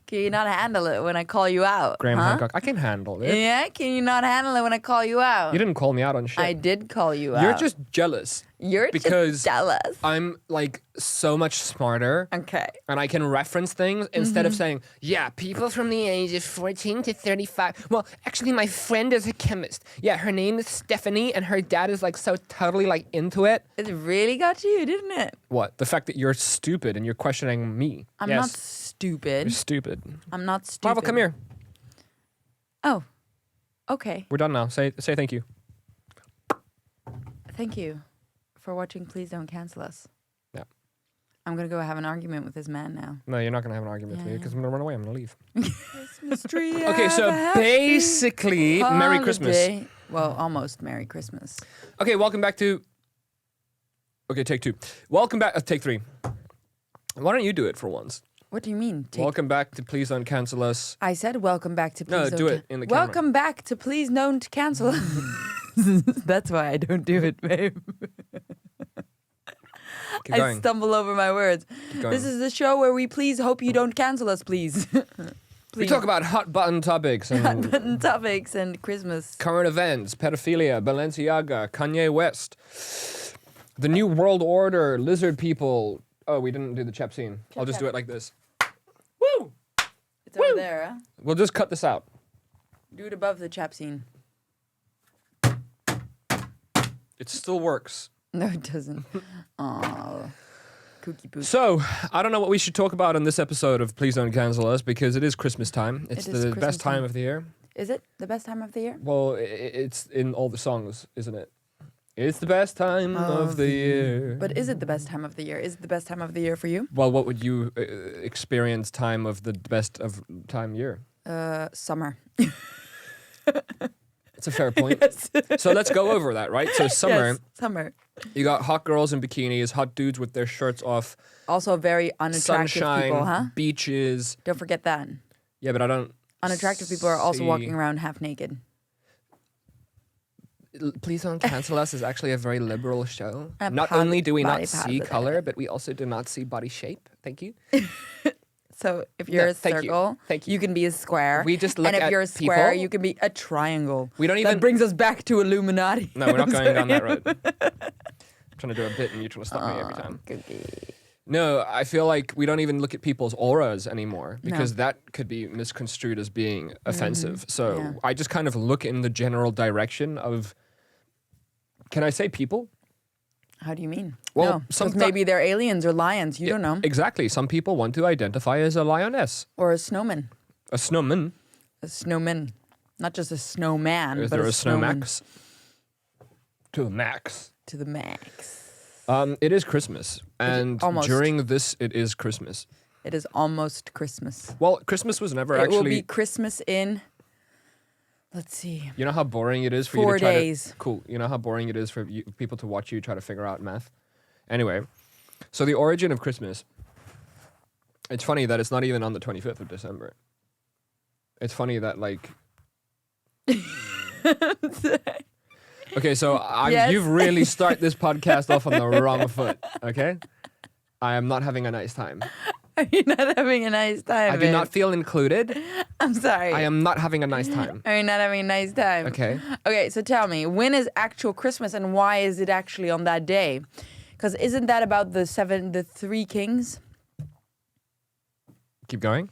Can you not handle it when I call you out? Graham huh? Hancock. I can handle it. Yeah, can you not handle it when I call you out? You didn't call me out on shit. I did call you out. You're just jealous. You're because just jealous. I'm like so much smarter. Okay. And I can reference things instead of saying, yeah, people from the age of 14 to 35. Well, actually, my friend is a chemist. Yeah, her name is Stephanie, and her dad is like so totally like into it. It really got to you, didn't it? What? The fact that you're stupid and you're questioning me. I'm Yes, not stupid. You're stupid. I'm not stupid. Marvel, come here. Oh, okay. We're done now. Say thank you. Thank you for watching. Please don't cancel us. Yeah. I'm going to go have an argument with this man now. No, you're not going to have an argument with me because I'm going to run away. I'm going to leave. Christmas tree. Okay, so basically, Merry Christmas. Holiday. Well, almost Merry Christmas. Okay, welcome back to... Okay, take two. Welcome back... take three. Why don't you do it for once? What do you mean? Welcome back to Please Don't Cancel Us. I said welcome back to Please No, Don't do it in the camera. Welcome back to Please Don't Cancel Us. That's why I don't do it, babe. Keep I going. stumble over my words. Keep going. This is the show where we please hope you don't cancel us, please. We talk about hot button topics and hot button topics and Christmas. current events, pedophilia, Balenciaga, Kanye West, the New World Order, lizard people. Oh, we didn't do the chap scene. I'll just do it like this. Woo! It's over there, huh? We'll just cut this out. Do it above the chap scene. It still works. No, it doesn't. Oh, kooky poop. So, I don't know what we should talk about in this episode of Please Don't Cancel Us because it is Christmas time. It's It is the Christmas best time time. of the year. Is it the best time of the year? Well, it's in all the songs, isn't it? It's the best time of the year. But is it the best time of the year? Is it the best time of the year for you? Well, what would you experience time of the best of time year? Summer. It's a fair point. Yes. So let's go over that, right? So summer, Yes, summer. you got hot girls in bikinis, hot dudes with their shirts off, Also very unattractive sunshine, people, huh? beaches. Don't forget that. Yeah, but I don't... Unattractive people are also see- walking around half naked. Please Don't Cancel Us is actually a very liberal show. A Not only do we body not see positive. color, but we also do not see body shape. Thank you. So if you're No, a thank you. circle, Thank you. can be a square. We just look and if at you're a square, people. you can be a triangle. We don't even... That brings us back to Illuminati. No, we're not I'm going sorry. down that road. I'm trying to do a bit and you're trying to stop me every time. Cookie. No, I feel like we don't even look at people's auras anymore because that could be misconstrued as being offensive. So Yeah. I just kind of look in the general direction of, can I say people? How do you mean? Well, no, because someti- maybe they're aliens or lions. You don't know. Exactly. Some people want to identify as a lioness, Or a snowman. a snowman. A snowman. Not just a snowman, Is but there a a snowman. snowmax? To the max. To the max. It is Christmas. And almost. during this, it is Christmas. It is almost Christmas. Well, Christmas was never It will actually... be Christmas in, let's see, You know how boring it is for 4 you to try days. to... Cool. You know how boring it is for people to watch you try to figure out math? Anyway, so the origin of Christmas, it's funny that it's not even on the 25th of December. It's funny that, like... Okay, so Yes. you've really started this podcast off on the wrong foot, okay? I am not having a nice time. Are you not having a nice time? I do babe? not feel included. I'm sorry. I am not having a nice time. Are you not having a nice time? Okay. Okay, so tell me, when is actual Christmas and why is it actually on that day? Because isn't that about the three kings Keep going?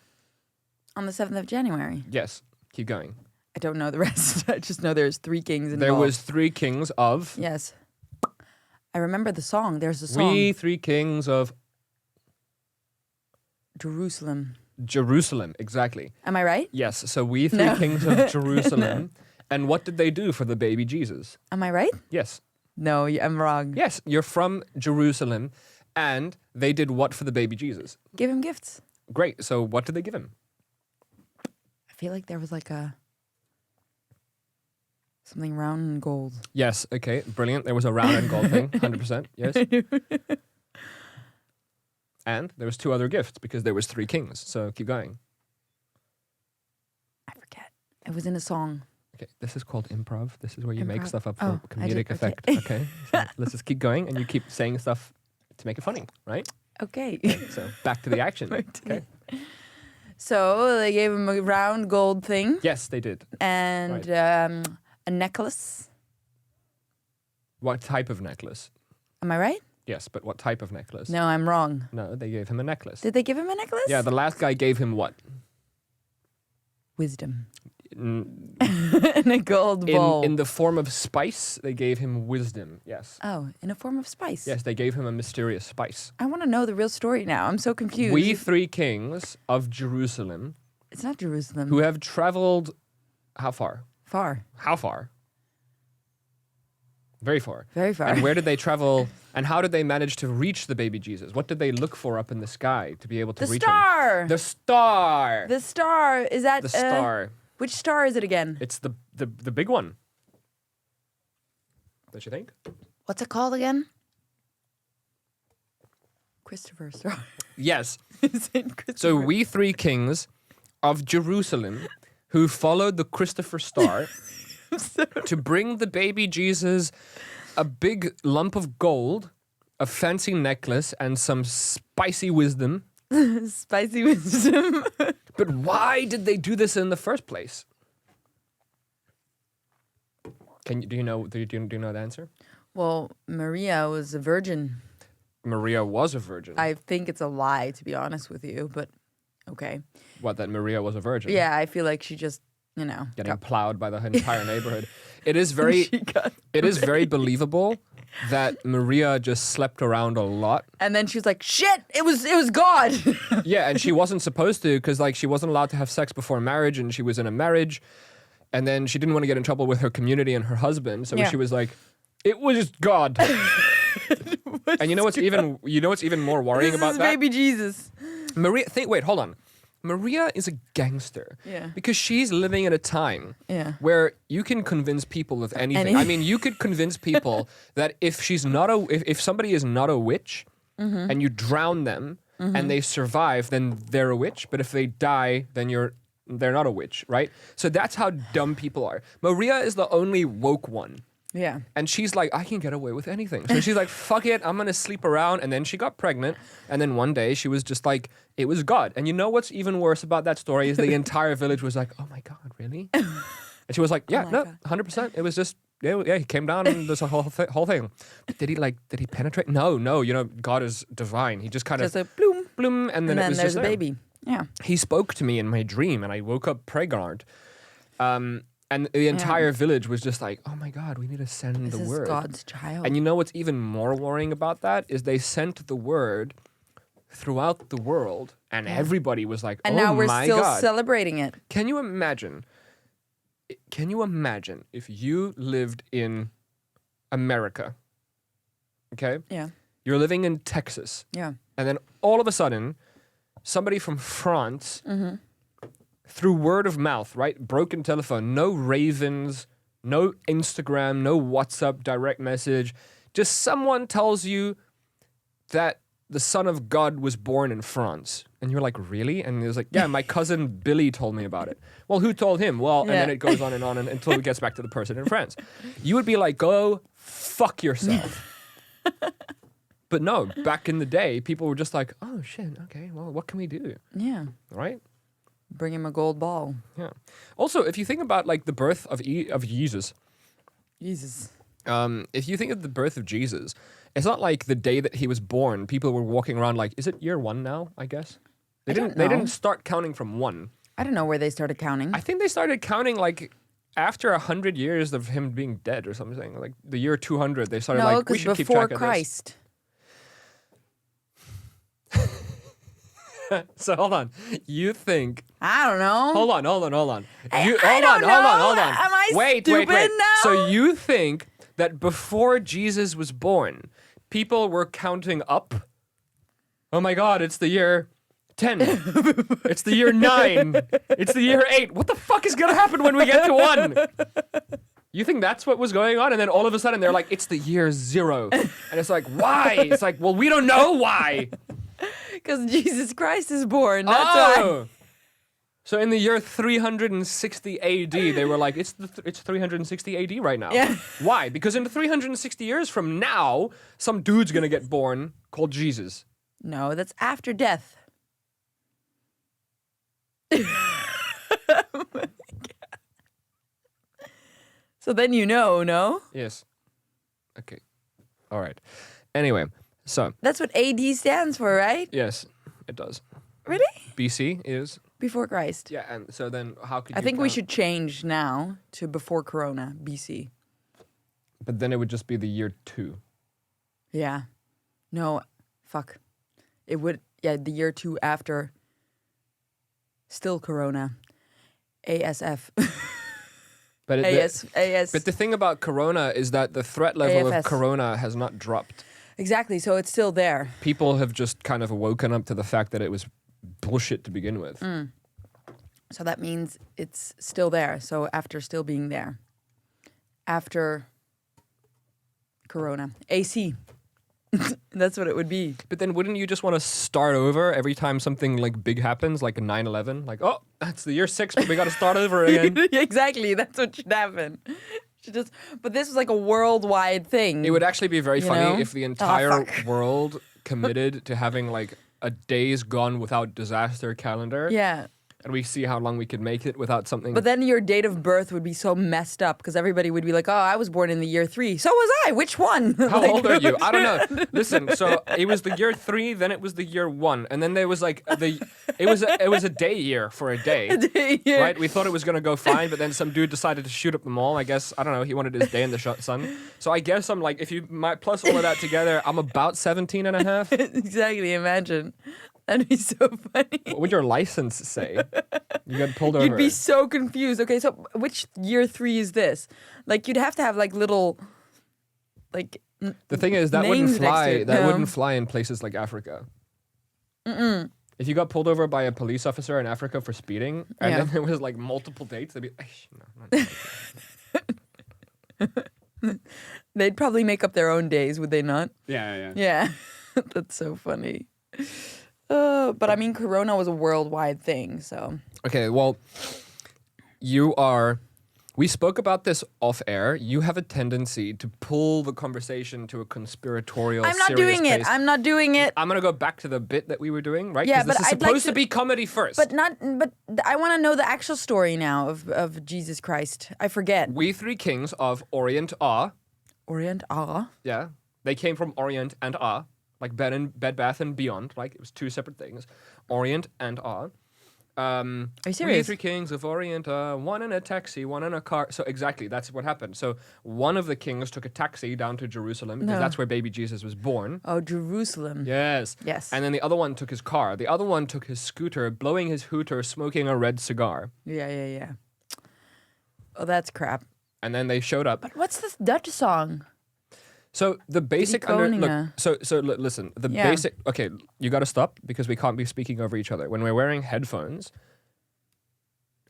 on the 7th of January? Yes. Keep going. I don't know the rest. I just know there's three kings involved. There was three kings of... Yes. I remember the song. There's a song. We three kings of Jerusalem. Jerusalem. Exactly. Am I right? Yes. So we three No. kings of Jerusalem. And what did they do for the baby Jesus? Am I right? Yes. No, I'm wrong. Yes. You're from Jerusalem. And they did what for the baby Jesus? Give him gifts. Great. So what did they give him? I feel like there was like something round and gold. Yes. Okay. Brilliant. There was a round and gold thing. 100%. Yes. And there was two other gifts because there was three kings. So keep going. I forget. It was in a song. Okay. This is called improv. This is where you make Improv. stuff up for Oh, I did- comedic effect. Okay. So let's just keep going and you keep saying stuff to make it funny, right? Okay. So back to the action. Right. Okay. So they gave him a round gold thing Yes, they did. and a necklace. What type of necklace? Am I right? Yes, but what type of necklace? No, I'm wrong. No, they gave him a necklace. Did they give him a necklace? Yeah, the last guy gave him what? Wisdom. In, In a gold bowl. in the form of spice, they gave him wisdom. Yes. Oh, in a form of spice. Yes, they gave him a mysterious spice. I want to know the real story now. I'm so confused. We three kings of Jerusalem It's not Jerusalem. who have traveled how far? Far. How far? Very far. Very far. And where did they travel? And how did they manage to reach the baby Jesus? What did they look for up in the sky to be able to The reach star. him? The star. The star. Is that The star. Which star is it again? It's the big one. Don't you think? What's it called again? Christopher star. Yes. Saint Christopher. So we three kings of Jerusalem who followed the Christopher star to bring the baby Jesus a big lump of gold, a fancy necklace, and some spicy wisdom. Spicy wisdom. But why did they do this in the first place? Do you know the answer? Well, Maria was a virgin. Maria was a virgin. I think it's a lie, to be honest with you, but okay. What, that Maria was a virgin? Yeah, I feel like she just, Getting plowed by the entire neighborhood. It is very believable that Maria just slept around a lot. And then she was like, shit, it was God. Yeah, and she wasn't supposed to because she wasn't allowed to have sex before marriage, and she was in a marriage, and then she didn't want to get in trouble with her community and her husband, so she was like, it was God. And you know what's even more worrying This about is that? baby Jesus. Maria, wait, hold on. Maria is a gangster. Yeah. Because she's living at a time Yeah. where you can convince people of anything. I mean, you could convince people that if somebody is not a witch and you drown them and they survive, then they're a witch. But if they die, then they're not a witch, right? So that's how dumb people are. Maria is the only woke one. Yeah. And she's like, I can get away with anything. So she's like, fuck it, I'm going to sleep around. And then she got pregnant. And then one day she was just like, it was God. And you know what's even worse about that story is the entire village was like, oh my God, really? And she was like, yeah, no, 100%. It was just, yeah, he came down and there's a whole thing. But did he penetrate? No, God is divine. He just kind of, Just a bloom. bloom, and then it was there's just a there. baby. Yeah. He spoke to me in my dream and I woke up pregnant. And the entire village was just like, oh my God, we need to send This the is word. God's child. And you know what's even more worrying about that is they sent the word throughout the world and everybody was like, and oh now we're my still God. celebrating it. Can you imagine if you lived in America, okay? Yeah. You're living in Texas. Yeah. And then all of a sudden, somebody from France, through word of mouth, right? Broken telephone, no ravens, no Instagram, no WhatsApp direct message. Just someone tells you that the Son of God was born in France. And you're like, really? And it was like, yeah, my cousin Billy told me about it. Well, who told him? Well, and then it goes on until it gets back to the person in France. You would be like, go fuck yourself. But no, back in the day, people were just like, oh shit, okay, well, what can we do? Yeah. Right? Bring him a gold ball. Yeah. Also, if you think about the birth of Jesus, Jesus. if you think of the birth of Jesus, it's not like the day that he was born, people were walking around like, is it year 1 now, I guess? They didn't start counting from 1. I don't know where they started counting. I think they started counting after 100 years of him being dead or something. Like the year 200, they started we should keep track of Christ. this. So hold on. You think I don't know. Hold on. Hold Hold on. on. Am I Wait. stupid now? So you think that before Jesus was born, people were counting up? Oh my God, it's the year 10. It's the year 9. It's the year 8. What the fuck is gonna happen when we get to 1? You think that's what was going on? And then all of a sudden they're like, it's the year 0. And it's like, why? It's like, well, we don't know why. Because Jesus Christ is born. That's why. So in the year 360 AD, they were like, it's 360 AD right now. Yeah. Why? Because in 360 years from now, some dude's gonna get born called Jesus. No, that's after death. So then you know, no? Yes. Okay. All right. Anyway, so That's what AD stands for, right? yes, it does. Really? BC is Before Christ. yeah, and so then how could I you think we count- should change now to before Corona, BC. But then it would just be the year 2. Yeah. No, fuck. It would, yeah, the year 2 after. Still Corona. ASF. But AS. But the thing about Corona is that the threat level of AFS. Corona has not dropped. Exactly, so it's still there. People have just kind of woken up to the fact that it was bullshit to begin with. So that means it's still there. So after still being there. After Corona. AC. That's what it would be. But then wouldn't you just want to start over every time something like big happens, like a 9/11? Like, oh, that's the year 6, but we got to start over again. Exactly, that's what should happen. But this was like a worldwide thing. It would actually be very You funny know? if the entire fuck. world committed to having like a days gone without disaster calendar. Yeah. And we see how long we could make it without something. But then your date of birth would be so messed up because everybody would be like, "Oh, I was born in the year 3. So was I. Which one?" How Like- old are you? I don't know. Listen, so it was the year 3, then it was the year 1, and then there was like it was a day year for a day. Yeah. Right? We thought it was going to go fine, but then some dude decided to shoot up the mall. I guess, I don't know, he wanted his day in the sun. So I guess I'm like, if you might plus all of that together, I'm about 17 and a half. Exactly, imagine. That'd be so funny. What would your license say? You got pulled over. You'd be so confused. Okay, so which year 3 is this? Like, you'd have to have like little, like. The thing is, that wouldn't names next to fly. it. That No. wouldn't fly in places like Africa. If you got pulled over by a police officer in Africa for speeding, and Yeah. then there was like multiple dates, they'd be, no. They'd probably make up their own days, would they not? Yeah. Yeah, that's so funny. But I mean, Corona was a worldwide thing, so. Okay, well, we spoke about this off air. You have a tendency to pull the conversation to a conspiratorial. I'm not serious doing it. place. I'm not doing it. I'm gonna go back to the bit that we were doing, right? Yeah, 'Cause this but is I'd like supposed to- to be comedy first. But I want to know the actual story now of Jesus Christ. I forget. We 3 kings of Orient are. Orient, Yeah, they came from Orient and like Bed Bath and Beyond. Like it was 2 separate things. Orient and Are you We serious? 3 kings of Orient, one in a taxi, one in a car. So exactly, that's what happened. So one of the kings took a taxi down to Jerusalem because No. that's where baby Jesus was born. Oh, Jerusalem. Yes. Yes. And then the other one took his car. The other one took his scooter, blowing his hooter, smoking a red cigar. Yeah. Oh, that's crap. And then they showed up. But what's this Dutch song? So the basic Koningen. listen, the Yeah. basic. Okay, you got to stop because we can't be speaking over each other when we're wearing headphones.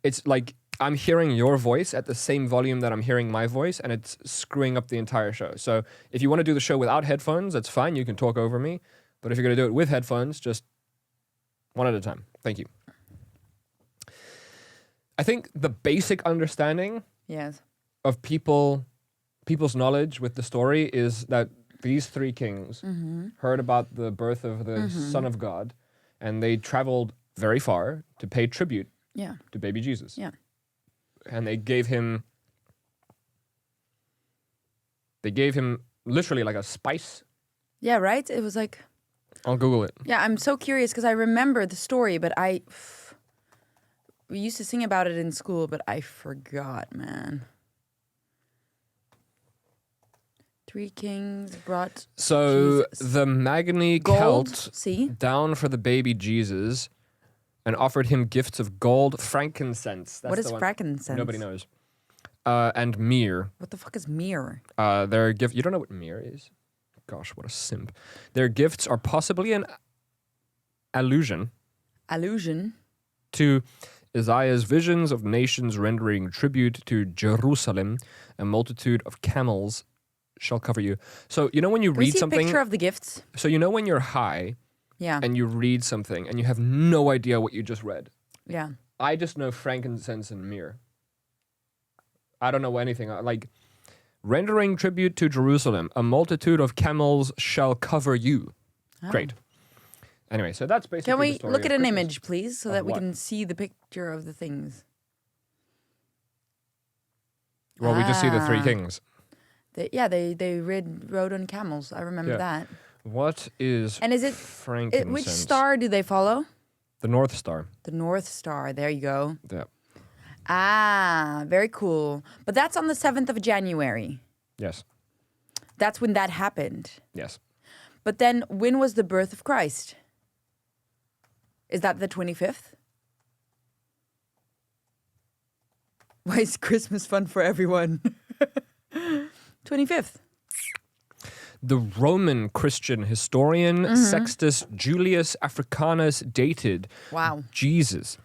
It's like I'm hearing your voice at the same volume that I'm hearing my voice, and it's screwing up the entire show. So if you want to do the show without headphones, that's fine. You can talk over me. But if you're going to do it with headphones, just one at a time. Thank you. I think the basic understanding Yes. of people's knowledge with the story is that these 3 kings heard about the birth of the Son of God, and they traveled very far to pay tribute Yeah. to baby Jesus. Yeah. And they gave him literally like a spice. Yeah, right? It was like, I'll Google it. yeah, I'm so curious because I remember the story, but we used to sing about it in school, but I forgot, man. 3 kings brought So Jesus. the Magni Gold. Celt See? down for the baby Jesus and offered him gifts of gold, frankincense. That's What is the one. frankincense? Nobody knows. And myrrh. What the fuck is myrrh? Their gift. You don't know what myrrh is? Gosh, what a simp. Their gifts are possibly an allusion Allusion. to Isaiah's visions of nations rendering tribute to Jerusalem. A multitude of camels shall cover you. So you know when you Can we read see a something. picture of the gifts? So you know when you're high Yeah. and you read something and you have no idea what you just read. Yeah. I just know frankincense and myrrh. I don't know anything. Like, rendering tribute to Jerusalem, a multitude of camels shall cover you. Oh. Great. Anyway, so that's basically Can the we story look of at an Christmas. image, please, so Of that we what? can see the picture of the things? Well, we just see the three Ah. kings. They rode on camels. I remember Yeah. that. What is And is it frankincense? which star do they follow? The North Star. The North Star. There you go. Yeah. Ah, very cool. But that's on the 7th of January. Yes. That's when that happened. Yes. But then when was the birth of Christ? Is that the 25th? Why is Christmas fun for everyone? 25th. The Roman Christian historian Sextus Julius Africanus dated Wow. Jesus'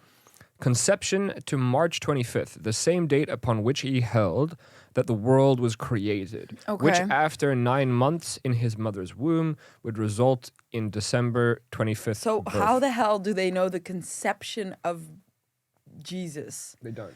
conception to March 25th, the same date upon which he held that the world was created, which Okay. after 9 months in his mother's womb would result in December 25th. So birth. how the hell do they know the conception of Jesus? They don't.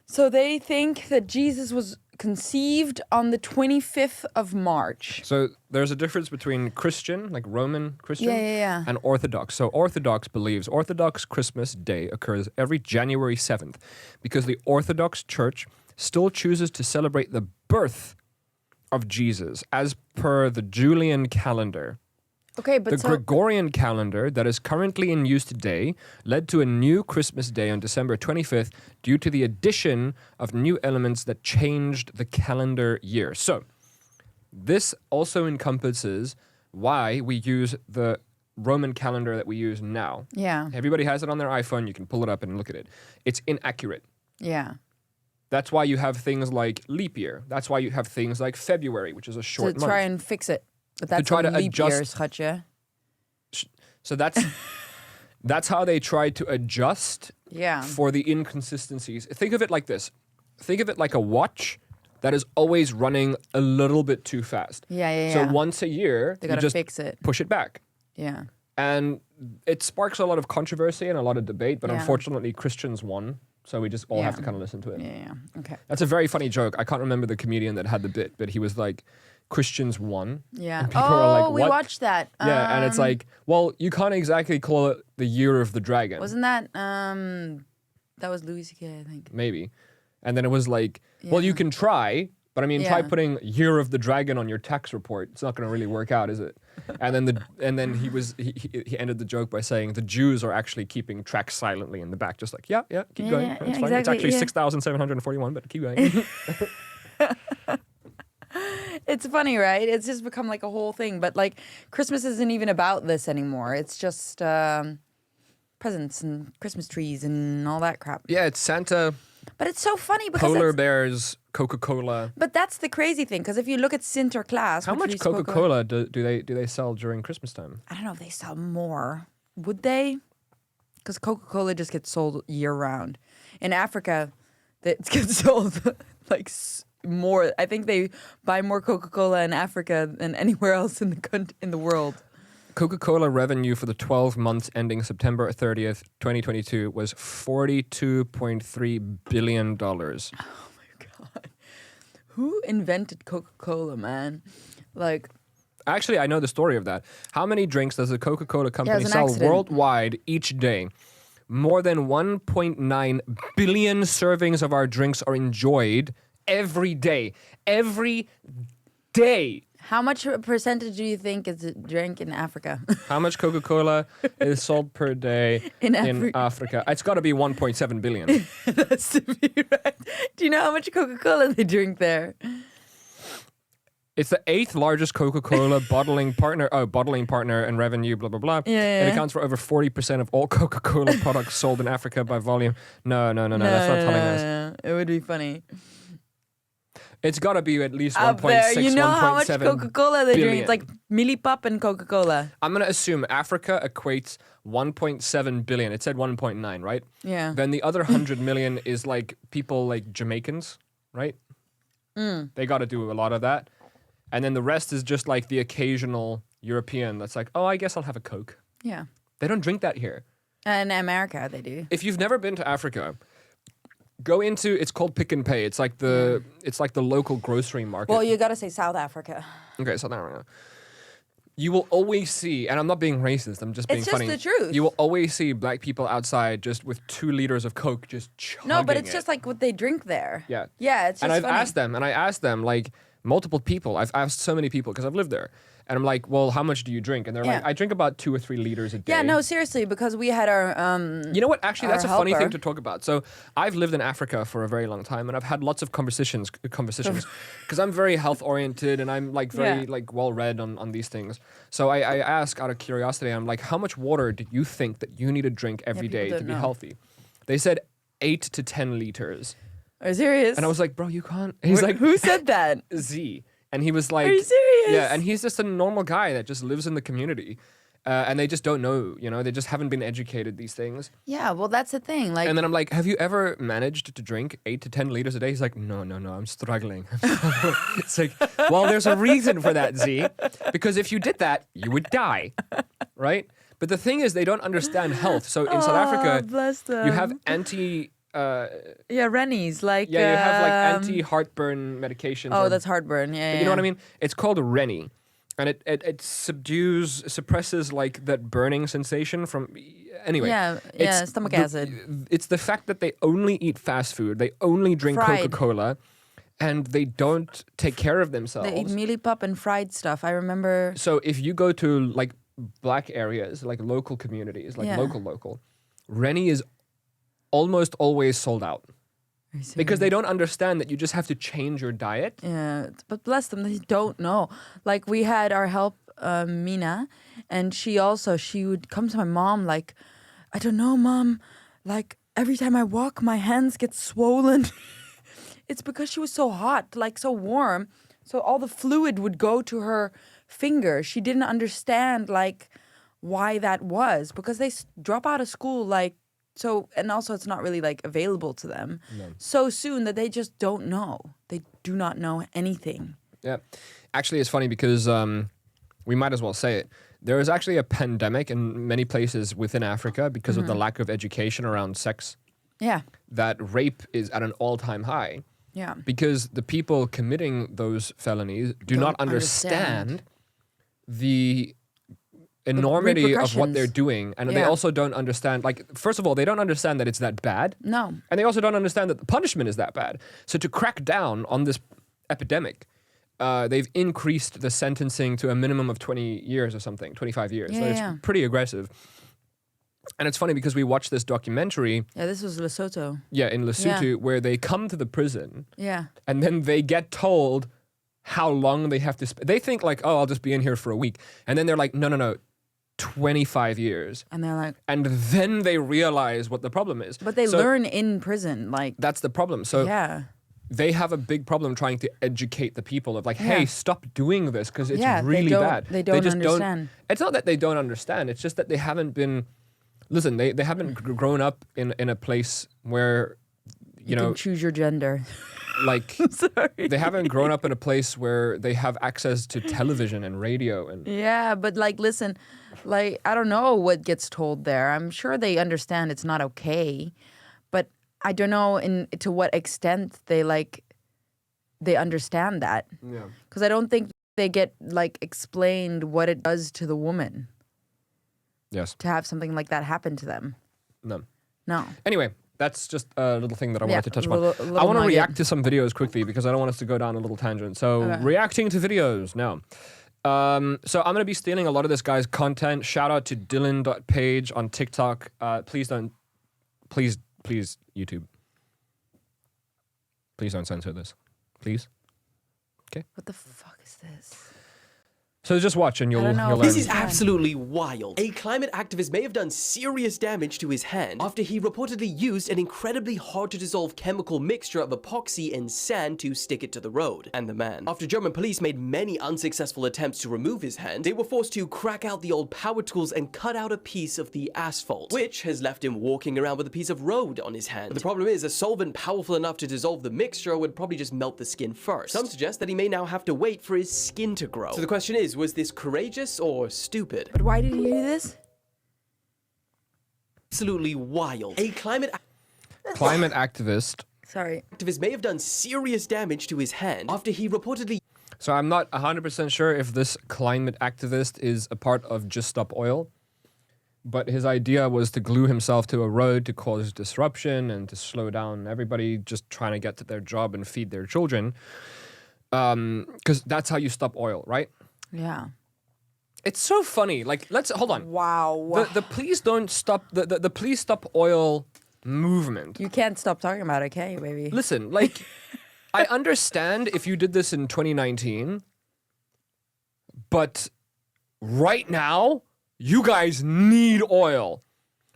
So they think that Jesus was conceived on the 25th of March. So there's a difference between Christian, like Roman Christian, Yeah. and Orthodox. So Orthodox believes Orthodox Christmas Day occurs every January 7th because the Orthodox Church still chooses to celebrate the birth of Jesus as per the Julian calendar. Okay, but The so Gregorian calendar that is currently in use today led to a new Christmas Day on December 25th due to the addition of new elements that changed the calendar year. So, this also encompasses why we use the Roman calendar that we use now. yeah. Everybody has it on their iPhone. You can pull it up and look at it. It's inaccurate. Yeah. That's why you have things like leap year. That's why you have things like February, which is a short To month. try and fix it. But that's try a to leap adjust- year, schatje. So that's how they try to adjust Yeah. for the inconsistencies. Think of it like this. Think of it like a watch that is always running a little bit too fast. Yeah. So once a year, They you gotta just fix it. push it back. Yeah. And it sparks a lot of controversy and a lot of debate, but Yeah. unfortunately Christians won. So we just all have to Yeah. kind of listen to it. Yeah. Okay. That's a very funny joke. I can't remember the comedian that had the bit, but he was like, Christians won. Yeah. And people are like, we "What?" watched that. Yeah, and it's like, well, you can't exactly call it the year of the dragon. Wasn't that that was Louis C.K., I think. Maybe. And then it was like, well, you Yeah. can try, but I mean, try Yeah. putting Year of the Dragon on your tax report. It's not going to really work out, is it? And then he ended the joke by saying the Jews are actually keeping track silently in the back, just like, yeah, keep Yeah, going. yeah, It's yeah, fine. It's exactly, actually yeah. 6,741, but keep going. It's funny, right? It's just become like a whole thing. But like Christmas isn't even about this anymore. It's just presents and Christmas trees and all that crap. Yeah, it's Santa, But it's so funny because polar that's- bears, Coca-Cola. but that's the crazy thing. Because if you look at Sinterklaas, How which much we spoke about- Coca-Cola do they sell during Christmas time? I don't know if they sell more. Would they? Because Coca-Cola just gets sold year round. In Africa, it gets sold like more. I think they buy more Coca-Cola in Africa than anywhere else in the world. Coca-Cola revenue for the 12 months ending September 30th, 2022 was $42.3 billion. God, who invented Coca-Cola, man? Like, Actually, I know the story of that. How many drinks does the Coca-Cola company it's an sell accident. worldwide each day? More than 1.9 billion servings of our drinks are enjoyed every day. Every day. how much percentage do you think is drank in Africa? How much Coca-Cola is sold per day In Africa? It's got to be 1.7 billion. That's to be right. Do you know how much Coca-Cola they drink there? It's the 8th largest Coca-Cola bottling partner and revenue, blah, blah, blah. Yeah. It accounts for over 40% of all Coca-Cola products sold in Africa by volume. No, that's not telling us. No. It would be funny. It's got to be at least Up 1.6, there, you know how much 1.7 Coca-Cola they billion. drink? It's like Millipop and Coca-Cola. I'm going to assume Africa equates 1.7 billion. It said 1.9, right? Yeah. Then the other 100 million is like people like Jamaicans, right? They got to do a lot of that. And then the rest is just like the occasional European that's like, oh, I guess I'll have a Coke. Yeah. They don't drink that here. In America, they do. If you've never been to Africa, go into, it's called Pick and Pay. It's like the local grocery market. Well, you got to say South Africa. Okay, South Africa. You will always see, and I'm not being racist, I'm just being It's funny. just the truth. You will always see black people outside just with 2 liters of Coke just chugging No, but it's it. just like what they drink there. Yeah. Yeah, it's just And I've funny. asked them, like, multiple people. I've asked so many people because I've lived there. And I'm like, well, how much do you drink? And they're like, Yeah. I drink about 2 or 3 liters a day. Yeah, no, seriously, because we had our You know what? Actually, that's a our funny thing helper. to talk about. So I've lived in Africa for a very long time, and I've had lots of conversations, because I'm very health oriented and I'm like very Yeah. like well read on these things. So I ask out of curiosity, I'm like, how much water do you think that you need to drink every people day to don't be know. healthy? They said 8 to 10 liters, Are you serious? and I was like, bro, you can't. He's like, who said that? Z. And he was like, Are you serious? Yeah, and he's just a normal guy that just lives in the community. And they just don't know, you know, they just haven't been educated these things. Yeah, well, that's the thing. Like, And then I'm like, have you ever managed to drink 8 to 10 liters a day? He's like, no, I'm struggling. It's like, well, there's a reason for that, Z. Because if you did that, you would die, right? But the thing is, they don't understand health. So in South Africa, bless them. you have yeah, Rennies, like you have like anti-heartburn medications. Oh, or- that's heartburn. Yeah, You know what I mean? It's called Rennie. And it suppresses like that burning sensation from, anyway. Yeah, it's stomach the- acid. It's the fact that they only eat fast food, they only drink Fried. Coca-Cola, and they don't take care of themselves. They eat mealy pup and fried stuff. I remember. So if you go to like black areas, like local communities, like Yeah. local, Rennie is almost always sold out. Because they don't understand that you just have to change your diet. Yeah, but bless them, they don't know. Like we had our help, Mina, and she would come to my mom like, I don't know, mom, like every time I walk, my hands get swollen. It's because she was so hot, like so warm, so all the fluid would go to her finger. She didn't understand like why that was, because they drop out of school like. So, and also it's not really like available to them so soon that they just don't know. They do not know anything. Yeah. Actually, it's funny because we might as well say it. There is actually a pandemic in many places within Africa because of the lack of education around sex. Yeah. That rape is at an all-time high Yeah. because the people committing those felonies do Don't not understand the enormity of what they're repercussions. doing, and they Yeah. also don't understand, like, first of all, they don't understand that it's that bad. No. And they also don't understand that the punishment is that bad. So to crack down on this epidemic, they've increased the sentencing to a minimum of 20 years or something, 25 years. So Yeah. it's pretty aggressive. And it's funny because we watched this documentary, Yeah, this was Lesotho. in Lesotho, Yeah. where they come to the prison Yeah. and then they get told how long they have to they think like, oh, I'll just be in here for a week. And then they're like, no, 25 years. And they're like, And then they realize what the problem is. but they So learn in prison. Like, that's the problem. So yeah. they have a big problem trying to educate the people of like, hey, Yeah. stop doing this because it's Yeah, they really don't- bad. they don't just understand. It's not that they don't understand. It's just that they haven't been. Listen, they haven't grown up in a place where, you know, can choose your gender. like Sorry. they haven't grown up in a place where they have access to television and radio and. Yeah, but like, listen, like, I don't know what gets told there. I'm sure they understand it's not okay, but I don't know to what extent they understand that. Yeah. Because I don't think they get like explained what it does to the woman Yes. to have something like that happen to them. No. No. Anyway, that's just a little thing that I Yeah, wanted to touch upon. little I want to nugget. react to some videos quickly because I don't want us to go down a little tangent. So, Okay. reacting to videos now. So I'm going to be stealing a lot of this guy's content. Shout out to Dylan.page on TikTok. Please, YouTube. Please don't censor this. Please. What the fuck is this? So just watch and you'll don't know. learn. This is absolutely wild. A climate activist may have done serious damage to his hand after he reportedly used an incredibly hard to dissolve chemical mixture of epoxy and sand to stick it to the road and the man. After German police made many unsuccessful attempts to remove his hand, they were forced to crack out the old power tools and cut out a piece of the asphalt, which has left him walking around with a piece of road on his hand. But the problem is, a solvent powerful enough to dissolve the mixture would probably just melt the skin first. Some suggest that he may now have to wait for his skin to grow. So the question is, was this courageous or stupid? But why did he do this? Absolutely wild. A climate Climate activist. Sorry. activist may have done serious damage to his hand after he reportedly So I'm not 100% sure if this climate activist is a part of Just Stop Oil, but his idea was to glue himself to a road to cause disruption and to slow down everybody just trying to get to their job and feed their children. Because that's how you stop oil, right? Yeah. It's so funny. Like, let's hold on. Wow. The please don't stop the please stop oil movement. You can't stop talking about it, can you, baby? Listen, like, I understand if you did this in 2019, but right now, you guys need oil.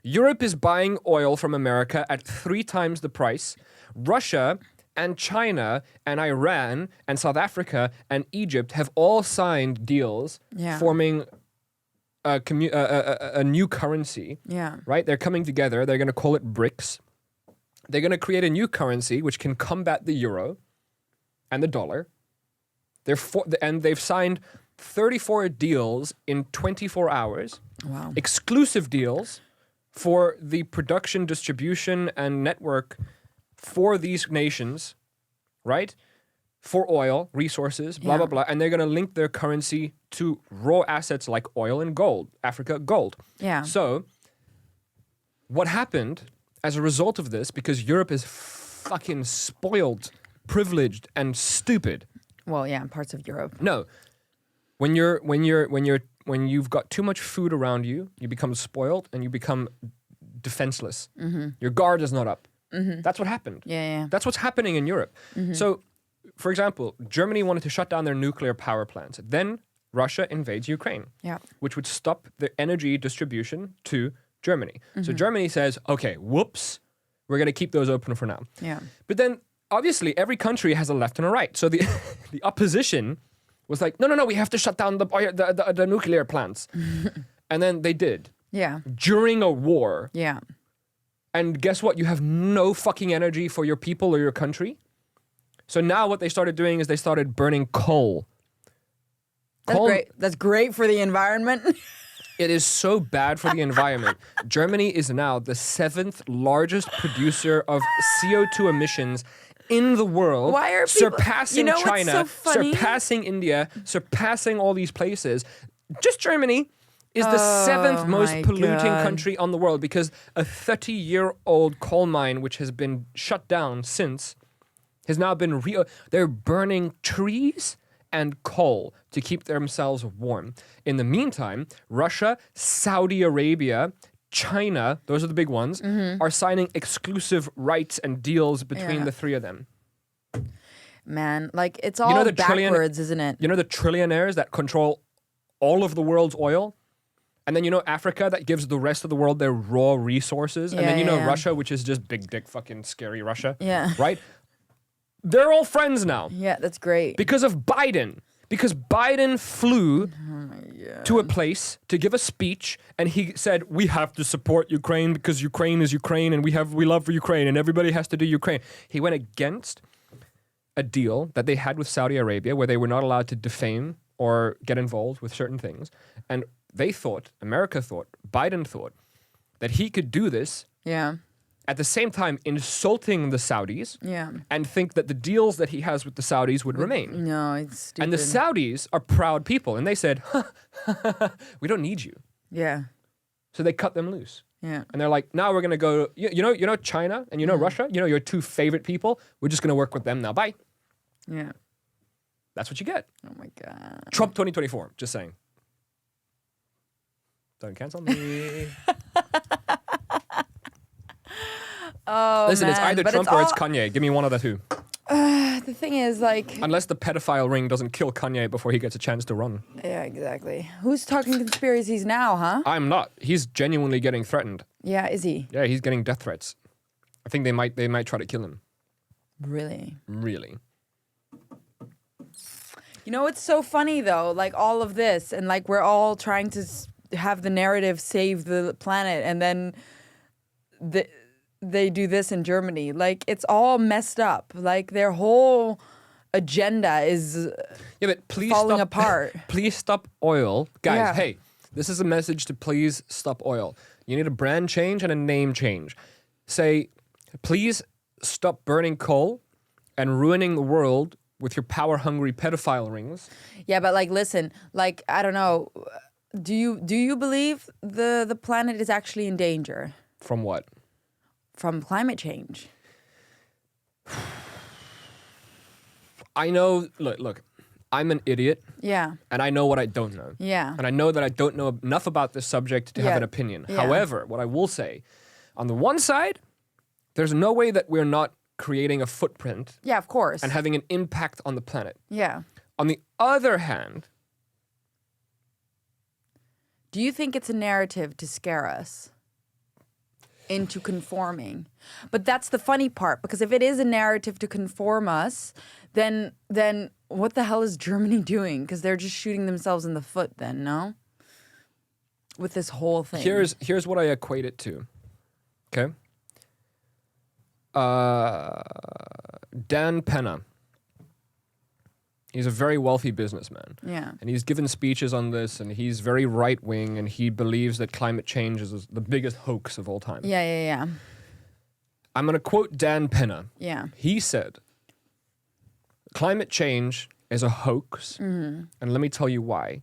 Europe is buying oil from America at 3 times the price. Russia and China and Iran and South Africa and Egypt have all signed deals forming a new currency. Yeah. Right? They're coming together. They're going to call it BRICS. They're going to create a new currency which can combat the euro and the dollar. And they've signed 34 deals in 24 hours. Wow. Exclusive deals for the production, distribution, and network for these nations, right? For oil, resources, blah, blah, blah. And they're going to link their currency to raw assets like oil and gold, Africa gold. Yeah. So what happened as a result of this, because Europe is fucking spoiled, privileged, and stupid. Well, yeah, parts of Europe. No. When you've got too much food around you, you become spoiled and you become defenseless. Mm-hmm. Your guard is not up. Mm-hmm. That's what happened. Yeah. That's what's happening in Europe. Mm-hmm. So, for example, Germany wanted to shut down their nuclear power plants. Then Russia invades Ukraine, which would stop the energy distribution to Germany. Mm-hmm. So Germany says, okay, whoops, we're going to keep those open for now. Yeah. But then, obviously, every country has a left and a right. So the opposition was like, no, we have to shut down the nuclear plants. And then they did. Yeah. During a war. Yeah. And guess what? You have no fucking energy for your people or your country. So now what they started doing is they started burning coal. That's great. That's great for the environment. It is so bad for the environment. Germany is now the 7th largest producer of CO2 emissions in the world. Why are people, surpassing China, surpassing India, surpassing all these places? Just Germany is the 7th most polluting country on the world because a 30-year-old coal mine, which has been shut down since, has now been they're burning trees and coal to keep themselves warm. In the meantime, Russia, Saudi Arabia, China, those are the big ones, are signing exclusive rights and deals between the 3 of them. Man, like it's all backwards, isn't it? You know the trillionaires that control all of the world's oil? And then you know Africa that gives the rest of the world their raw resources? And then you know Russia, which is just big dick fucking scary Russia. Yeah. Right? They're all friends now. Yeah, that's great. Because of Biden. Because Biden flew to a place to give a speech and he said, we have to support Ukraine because Ukraine is Ukraine and we love Ukraine and everybody has to do Ukraine. He went against a deal that they had with Saudi Arabia where they were not allowed to defame or get involved with certain things. And they thought, America thought, Biden thought that he could do this. Yeah. At the same time insulting the Saudis and think that the deals that he has with the Saudis would remain. No, it's stupid. And the Saudis are proud people. And they said, we don't need you. Yeah. So they cut them loose. Yeah. And they're like, now we're going to go, you know China and you know Russia? You know your 2 favorite people? We're just going to work with them now. Bye. Yeah. That's what you get. Oh my God. Trump 2024. Just saying. Don't cancel me. Oh, listen, man. it's either Trump or it's Kanye. Give me one of the 2. The thing is, like... Unless the pedophile ring doesn't kill Kanye before he gets a chance to run. Yeah, exactly. Who's talking conspiracies now, huh? I'm not. He's genuinely getting threatened. Yeah, is he? Yeah, he's getting death threats. I think they might try to kill him. Really? Really. You know, it's so funny, though, like all of this, and like we're all trying to have the narrative save the planet, and then they do this in Germany. Like, it's all messed up. Like, their whole agenda is but please falling stop, apart. Please stop oil. Guys, hey, this is a message to please stop oil. You need a brand change and a name change. Say, please stop burning coal and ruining the world with your power-hungry pedophile rings. Yeah, but like, listen, like, I don't know. Do you believe the planet is actually in danger From what? from climate change? I know, look, I'm an idiot, Yeah. and I know what I don't know. Yeah. And I know that I don't know enough about this subject to have Yeah. an opinion. Yeah. However, what I will say, on the one side, there's no way that we're not creating a footprint Yeah, of course. and having an impact on the planet. Yeah. On the other hand, Do you think it's a narrative to scare us into conforming? But that's the funny part, because if it is a narrative to conform us, then what the hell is Germany doing? Because they're just shooting themselves in the foot then, no? With this whole thing. here's what I equate it to. Okay? Dan Penna. He's a very wealthy businessman. Yeah. And he's given speeches on this, and he's very right-wing, and he believes that climate change is the biggest hoax of all time. Yeah. I'm going to quote Dan Penna. Yeah. He said, climate change is a hoax, and let me tell you why.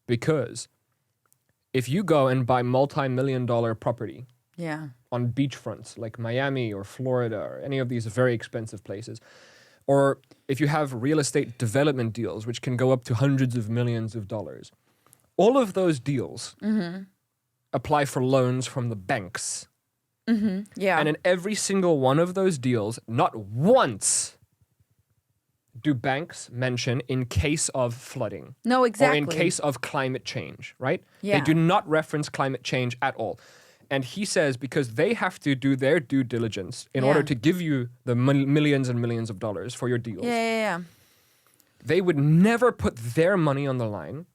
Because if you go and buy multi-million-dollar property Yeah. on beachfronts like Miami or Florida or any of these very expensive places, or if you have real estate development deals, which can go up to hundreds of millions of dollars, all of those deals apply for loans from the banks. Yeah. And in every single one of those deals, not once do banks mention in case of flooding. No, exactly. Or in case of climate change, right? Yeah. They do not reference climate change at all. And he says because they have to do their due diligence in order Yeah. to give you the millions and millions of dollars for your deals. Yeah. They would never put their money on the line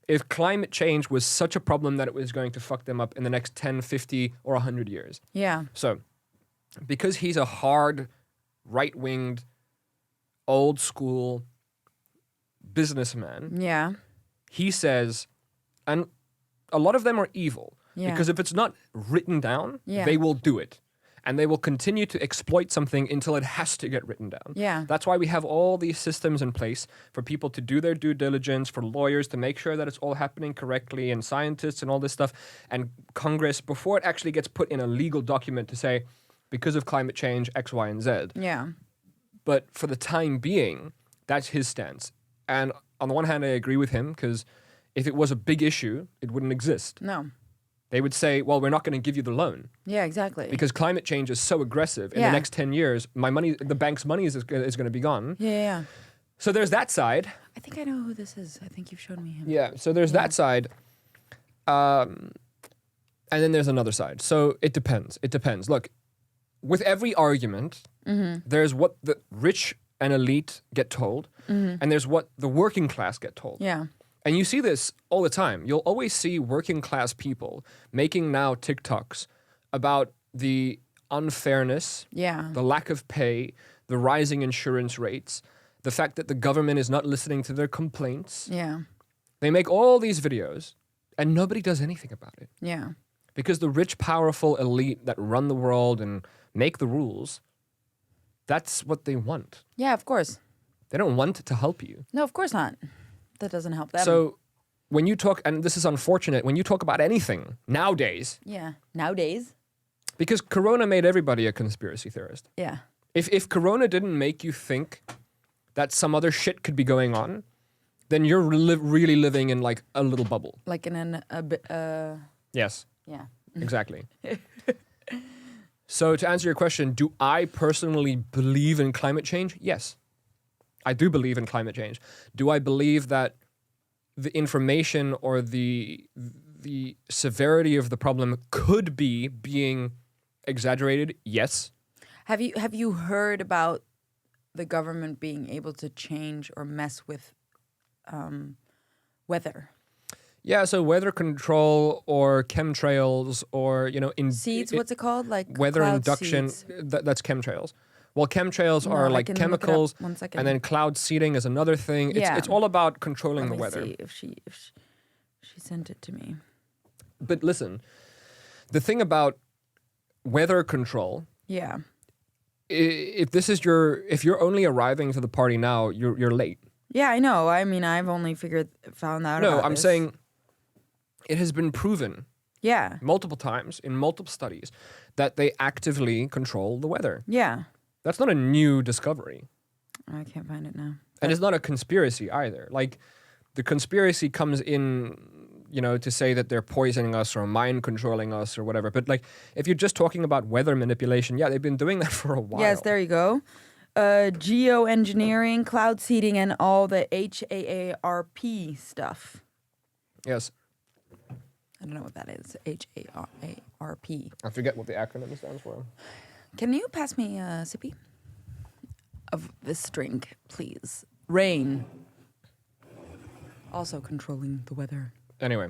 if climate change was such a problem that it was going to fuck them up in the next 10, 50, or 100 years. Yeah. So, because he's a hard, right-winged, old-school businessman, Yeah. he says, and a lot of them are evil, Yeah. because if it's not written down, Yeah. they will do it. And they will continue to exploit something until it has to get written down. Yeah. That's why we have all these systems in place for people to do their due diligence, for lawyers to make sure that it's all happening correctly, and scientists and all this stuff, and Congress, before it actually gets put in a legal document to say, because of climate change, X, Y, and Z. Yeah. But for the time being, that's his stance. And on the one hand, I agree with him, because if it was a big issue, it wouldn't exist. No. They would say, well, we're not going to give you the loan Yeah, exactly. because climate change is so aggressive. In Yeah. the next 10 years, my money, the bank's money is going to be gone. Yeah. So there's that side. I think I know who this is. I think you've shown me him. Yeah, so there's that side. And then there's another side. So it depends. It depends. Look, with every argument, there's what the rich and elite get told, and there's what the working class get told. Yeah. And you see this all the time. You'll always see working class people making now TikToks about the unfairness, Yeah. the lack of pay, the rising insurance rates, the fact that the government is not listening to their complaints. Yeah. They make all these videos and nobody does anything about it. Yeah. Because the rich, powerful elite that run the world and make the rules, that's what they want. Yeah, of course. They don't want to help you. No, of course not. That doesn't help them. So when you talk, and this is unfortunate, when you talk about anything nowadays, yeah. Nowadays. because Corona made everybody a conspiracy theorist. Yeah. If Corona didn't make you think that some other shit could be going on, then you're really living in like a little bubble. Like in Yes, yeah. exactly. So to answer your question, do I personally believe in climate change? Yes. I do believe in climate change. Do I believe that the information or the severity of the problem could be being exaggerated? Yes. Have you heard about the government being able to change or mess with weather? Yeah, so weather control or chemtrails or, Seeds, what's it called? Like weather cloud induction, seeds. that's chemtrails. Well, chemtrails No, are I like can look it up. chemicals, 1 second. and then cloud seeding is another thing. Yeah. It's all about controlling Let the me weather. see if she sent it to me. But listen, the thing about weather control Yeah. if you're only arriving to the party now, you're late. Yeah, I know. I mean, I've only found out No, about I'm this. saying it has been proven Yeah. multiple times in multiple studies that they actively control the weather. Yeah. That's not a new discovery. I can't find it now. And it's not a conspiracy either. Like, the conspiracy comes in, to say that they're poisoning us or mind controlling us or whatever. But, like, if you're just talking about weather manipulation, yeah, they've been doing that for a while. Yes, there you go. Geoengineering, cloud seeding, and all the HAARP stuff. Yes. I don't know what that is. HAARP. I forget what the acronym stands for. Can you pass me a sippy of this drink, please? Rain. Also controlling the weather. Anyway.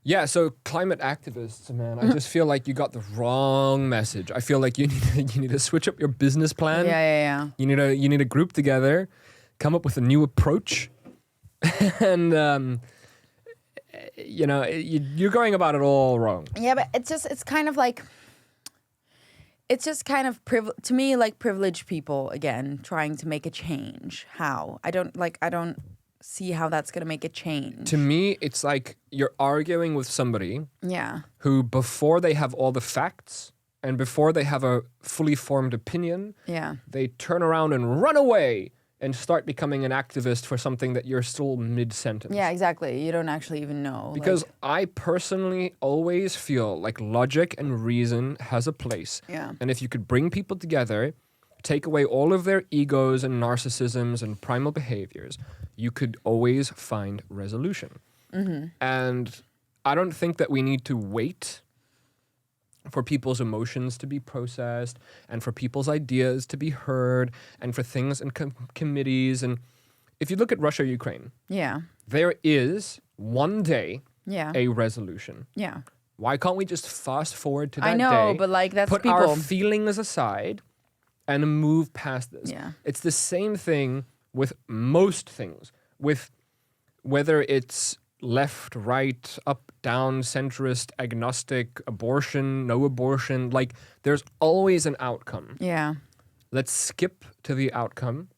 Yeah, so climate activists, man, I just feel like you got the wrong message. I feel like you need to switch up your business plan. Yeah. You need to group together, come up with a new approach, and you're going about it all wrong. Yeah, but it's kind of to me like privileged people again trying to make a change. How? I don't see how that's going to make a change. To me, it's like you're arguing with somebody Yeah. who, before they have all the facts and before they have a fully formed opinion, Yeah. they turn around and run away and start becoming an activist for something that you're still mid-sentence. Yeah, exactly. You don't actually even know. Because I personally always feel like logic and reason has a place. Yeah. And if you could bring people together, take away all of their egos and narcissisms and primal behaviors, you could always find resolution. Mm-hmm. And I don't think that we need to wait for people's emotions to be processed and for people's ideas to be heard and for things in committees. And if you look at Russia, Ukraine, Yeah. there is one day Yeah. a resolution. Yeah. Why can't we just fast forward to that I know, day, but like that's put people. our feelings aside and move past this? Yeah. It's the same thing with most things, with whether it's left, right, up, down, centrist, agnostic, abortion, no abortion. Like, there's always an outcome. Yeah. Let's skip to the outcome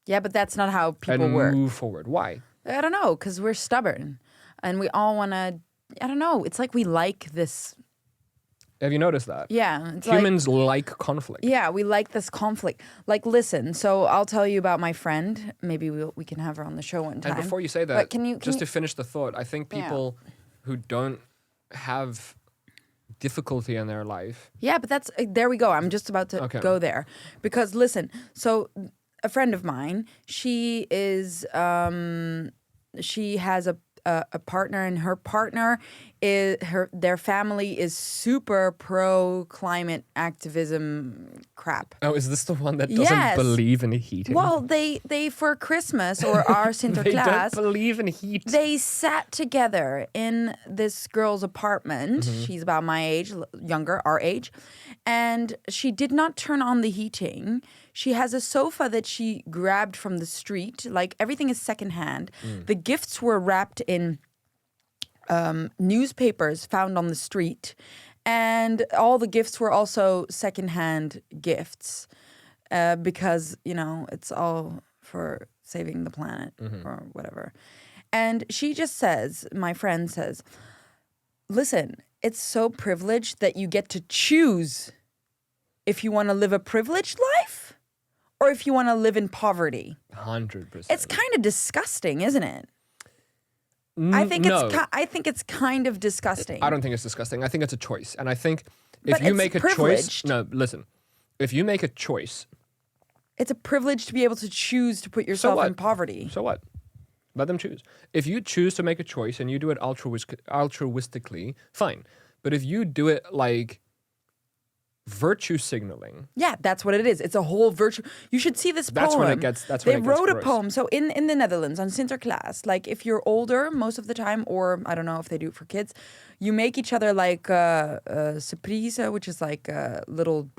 Yeah, but that's not how people and work. move forward. Why? I don't know, because we're stubborn. And we all want to, I don't know, it's like we like this. Have you noticed that? Yeah. It's Humans like conflict. Yeah, we like this conflict. Like, listen, so I'll tell you about my friend. Maybe we can have her on the show one time. And before you say that, But can just you- to finish the thought, I think people who don't have difficulty in their life. Yeah, but that's there we go. I'm just about to Okay. go there because listen. So a friend of mine, she is she has a partner, and her partner is their family is super pro climate activism crap. Oh, is this the one that doesn't Yes. believe in heating? Well, they for Christmas or our they Sinterklaas, don't believe in heat. they sat together in this girl's apartment. Mm-hmm. She's about my age, younger, our age. And she did not turn on the heating. She has a sofa that she grabbed from the street. Like, everything is secondhand. The gifts were wrapped in newspapers found on the street. And all the gifts were also secondhand gifts because, it's all for saving the planet or whatever. And she just says, my friend says, listen, it's so privileged that you get to choose if you want to live a privileged life or if you want to live in poverty. 100%. It's kind of disgusting, isn't it? I think no. I think it's kind of disgusting. I don't think it's disgusting. I think it's a choice. And I think But if you it's make a choice... privileged. No, listen. If you make a choice, It's a privilege to be able to choose to put yourself what? in poverty. so what? Let them choose. If you choose to make a choice and you do it altruistically, fine. But if you do it like virtue signaling... Yeah, that's what it is. It's a whole virtue. You should see this That's poem. when it gets- that's they when it gets wrote a gross. poem. So in the Netherlands on Sinterklaas, like if you're older most of the time, or I don't know if they do it for kids, you make each other like surprise, which is like a little.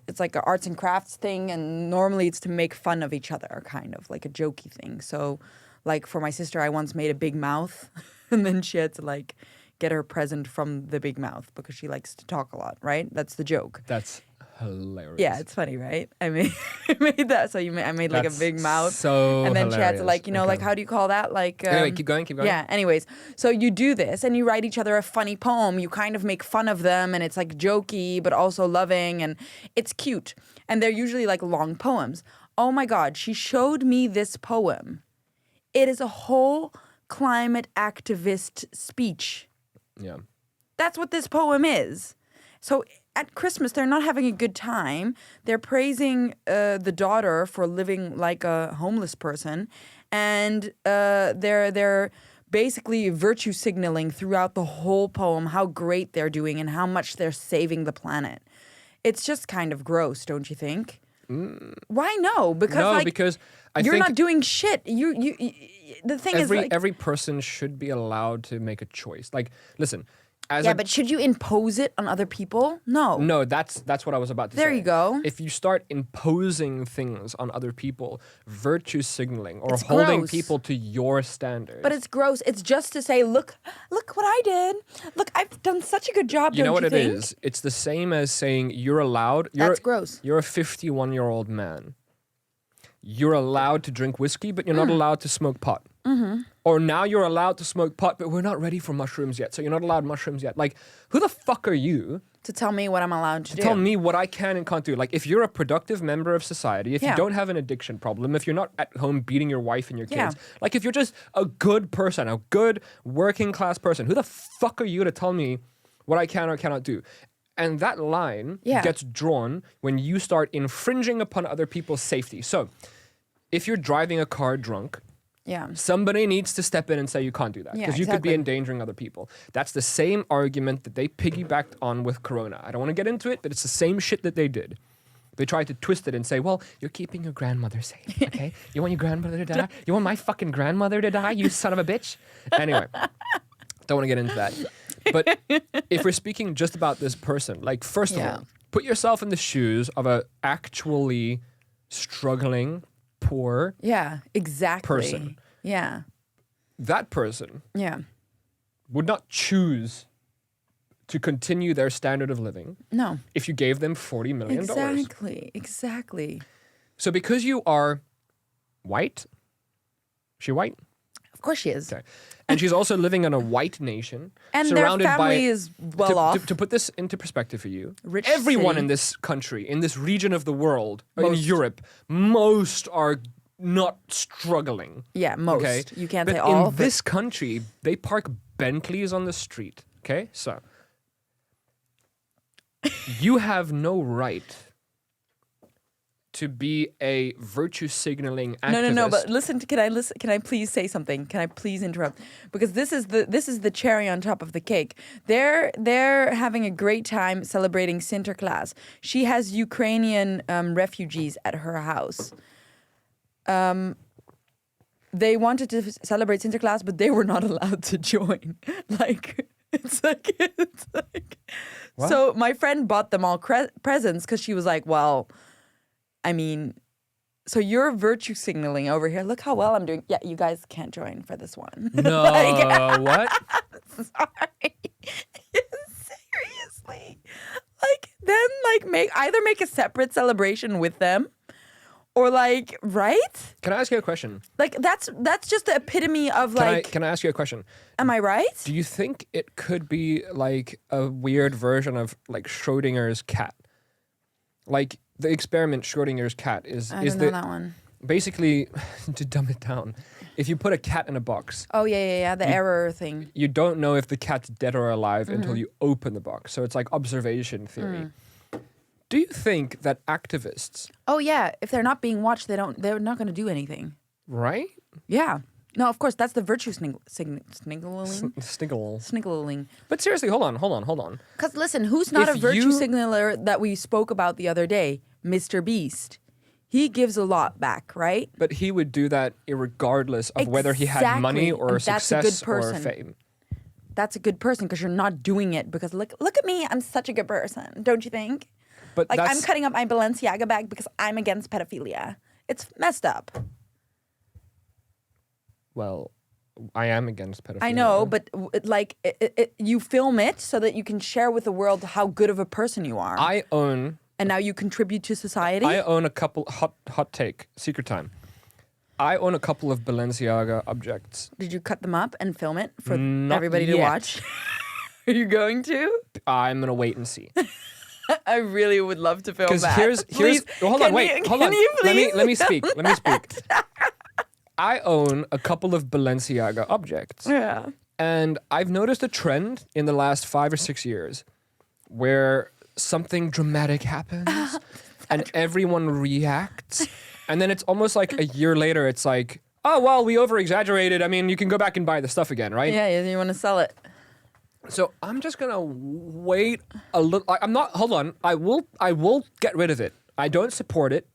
It's like an arts and crafts thing, and normally it's to make fun of each other, kind of like a jokey thing. So, like for my sister, I once made a big mouth, and then she had to like get her present from the big mouth because she likes to talk a lot, right? That's the joke. That's hilarious. Yeah, it's funny, right? I made I made that. So I made like That's a big mouth. so and then she had to hilarious. like, you know, like Okay. how do you call that? Like Anyway, keep going. Yeah, anyways. So you do this and you write each other a funny poem. You kind of make fun of them and it's like jokey but also loving and it's cute. And they're usually like long poems. Oh my God, she showed me this poem. It is a whole climate activist speech. Yeah. That's what this poem is. So at Christmas, they're not having a good time. They're praising the daughter for living like a homeless person, and they're basically virtue signaling throughout the whole poem how great they're doing and how much they're saving the planet. It's just kind of gross, don't you think? Why no? Because No, like because I you're think not doing shit. You the thing is like every person should be allowed to make a choice. Like, listen, as yeah, a but should you impose it on other people? No. No, that's what I was about to say. There you go. If you start imposing things on other people, virtue signaling or It's holding gross. people to your standards. But it's gross. It's just to say, look what I did. Look, I've done such a good job. you know what don't it think? is? It's the same as saying you're allowed. That's gross. You're a 51-year-old man. You're allowed to drink whiskey, but you're Mm. not allowed to smoke pot. Mm-hmm. Or now you're allowed to smoke pot, but we're not ready for mushrooms yet, so you're not allowed mushrooms yet. Like, who the fuck are you To tell me what I'm allowed to do. tell me what I can and can't do? Like, if you're a productive member of society, if Yeah. you don't have an addiction problem, if you're not at home beating your wife and your kids, Yeah. like if you're just a good person, a good working class person, who the fuck are you to tell me what I can or cannot do? And that line Yeah. gets drawn when you start infringing upon other people's safety. So, if you're driving a car drunk, Yeah. somebody needs to step in and say you can't do that Yeah, because you could be exactly. endangering other people. That's the same argument that they piggybacked on with Corona. I don't want to get into it, but it's the same shit that they did. They tried to twist it and say, well, you're keeping your grandmother safe, okay? You want your grandmother to die? You want my fucking grandmother to die, you son of a bitch? Anyway, don't want to get into that. But if we're speaking just about this person, like, first of Yeah. all, put yourself in the shoes of a actually struggling, poor Yeah. Exactly. person. Yeah. That person Yeah. would not choose to continue their standard of living No. if you gave them $40 million. Exactly. Exactly. So because you are white, she white? Of course she is. Okay. And she's also living in a white nation. And their surrounded family by, is well off. To put this into perspective for you, Rich everyone city. in this country, in this region of the world, in Most. Europe, most are not struggling. Yeah, most. Okay? You can't but say all. in this country, they park Bentleys on the street. Okay? So you have no right to be a virtue signaling activist. No. But listen. Can I please say something? Can I please interrupt? Because this is the cherry on top of the cake. They're having a great time celebrating Sinterklaas. She has Ukrainian refugees at her house. They wanted to celebrate Sinterklaas, but they were not allowed to join. It's like. What? So my friend bought them all presents because she was like, well, I mean, so you're virtue signaling over here. Look how well I'm doing. Yeah, you guys can't join for this one. No, what? Sorry. Seriously. Then make a separate celebration with them. Or right? Can I ask you a question? That's just the epitome of Can I ask you a question? am I right? Do you think it could be like a weird version of like Schrodinger's cat? Like the experiment Schrodinger's cat is I don't know that one. basically to dumb it down. If you put a cat in a box, Oh yeah, the error thing. you don't know if the cat's dead or alive Mm-hmm. until you open the box. So it's like observation theory. Mm. Do you think that activists, Oh yeah, if they're not being watched, they're not going to do anything. right? Yeah. No, of course that's the virtue signaling. Sniggle. Sniggling. But seriously, hold on. Because listen, who's not If a virtue you- signaler that we spoke about the other day? Mr. Beast. He gives a lot back, right? But he would do that irregardless of whether he had money Exactly. or And that's a good success or person. fame. That's a good person because you're not doing it because look at me, I'm such a good person, don't you think? But Like that's, I'm cutting up my Balenciaga bag because I'm against pedophilia. It's messed up. well, I am against pedophilia. I know, but you film it so that you can share with the world how good of a person you are. I own And now you contribute to society? I own a couple, hot take, secret time. I own a couple of Balenciaga objects. Did you cut them up and film it for Not everybody to yet. watch? Are you going to? I'm going to wait and see. I really would love to film Because that. here's Please, well, hold on, can wait, you- hold can on. you please Let me speak. film Let me speak. I own a couple of Balenciaga objects. Yeah. And I've noticed a trend in the last 5 or 6 years where something dramatic happens and everyone reacts. And then it's almost like a year later, it's like, oh, well, we over-exaggerated. I mean, you can go back and buy the stuff again, right? Yeah, you want to sell it. So I'm just going to wait a little. I'm not, hold on. I will get rid of it. I don't support it.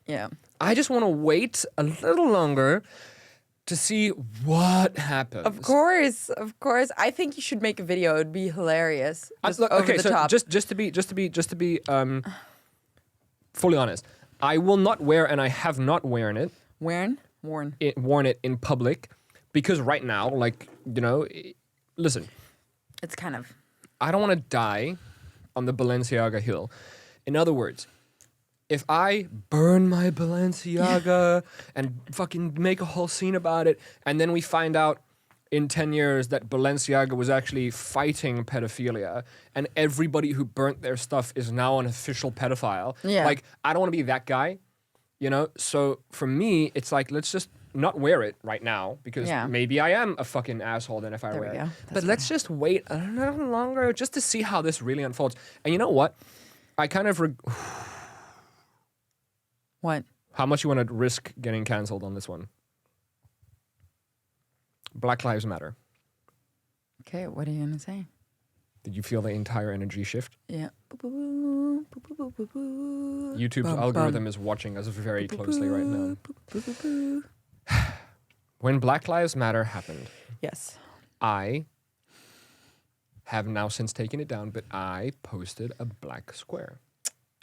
Yeah. I just want to wait a little longer to see what happens. Of course. I think you should make a video. It would be hilarious. Just Look, over okay, the so top. just to be fully honest, I will not wear, and I have not worn it. Worn. Worn it in public because right now, like, you know, listen, It's kind of. I don't want to die on the Balenciaga hill. In other words, if I burn my Balenciaga and fucking make a whole scene about it, and then we find out in 10 years that Balenciaga was actually fighting pedophilia, and everybody who burnt their stuff is now an official pedophile, Yeah. like, I don't want to be that guy, you know? So for me, it's like, let's just not wear it right now because Yeah. maybe I am a fucking asshole then if I There we wear go. it. That's But let's just wait a little longer just to see how this really unfolds. And you know what? I kind of... What? How much you want to risk getting cancelled on this one? Black Lives Matter. Okay, what are you going to say? Did you feel the entire energy shift? Yeah. YouTube's algorithm is watching us very closely right now. When Black Lives Matter happened, Yes. I have now since taken it down, but I posted a black square.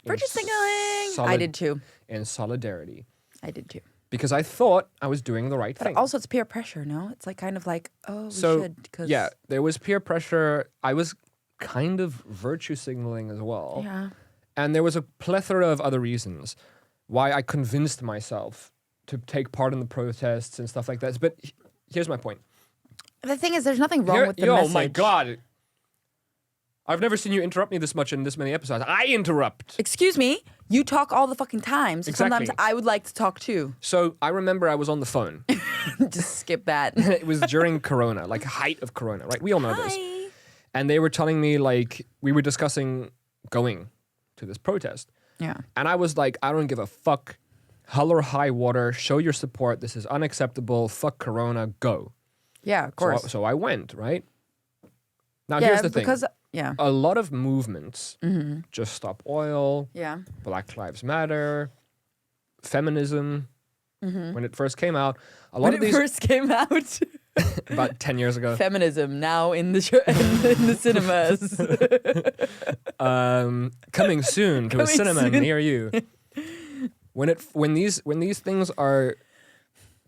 Virtue In signaling. solid- I did too. In solidarity. I did too. Because I thought I was doing the right But thing. also, it's peer pressure, no? It's like kind of like, oh, we So, should. Cause yeah, there was peer pressure. I was kind of virtue signaling as well. Yeah. And there was a plethora of other reasons why I convinced myself to take part in the protests and stuff like that. But here's my point. The thing is, there's nothing wrong with the oh message. my God. I've never seen you interrupt me this much in this many episodes. I interrupt. Excuse me, you talk all the fucking time. So Exactly. sometimes I would like to talk too. So I remember I was on the phone. Just skip that. It was during Corona, like height of Corona, right? We all know this. Hi. And they were telling me, like, we were discussing going to this protest. Yeah. And I was like, I don't give a fuck. Hell or high water, show your support. This is unacceptable. Fuck Corona, go. Yeah, of course. So I went, right? Now, yeah, here's the thing. because yeah. A lot of movements, Just Stop Oil, Yeah. Black Lives Matter, feminism, when it first came out, a lot When of it these, first came out, about 10 years ago, feminism now in the in the cinemas. coming soon to a Coming cinema soon. near you. When these things are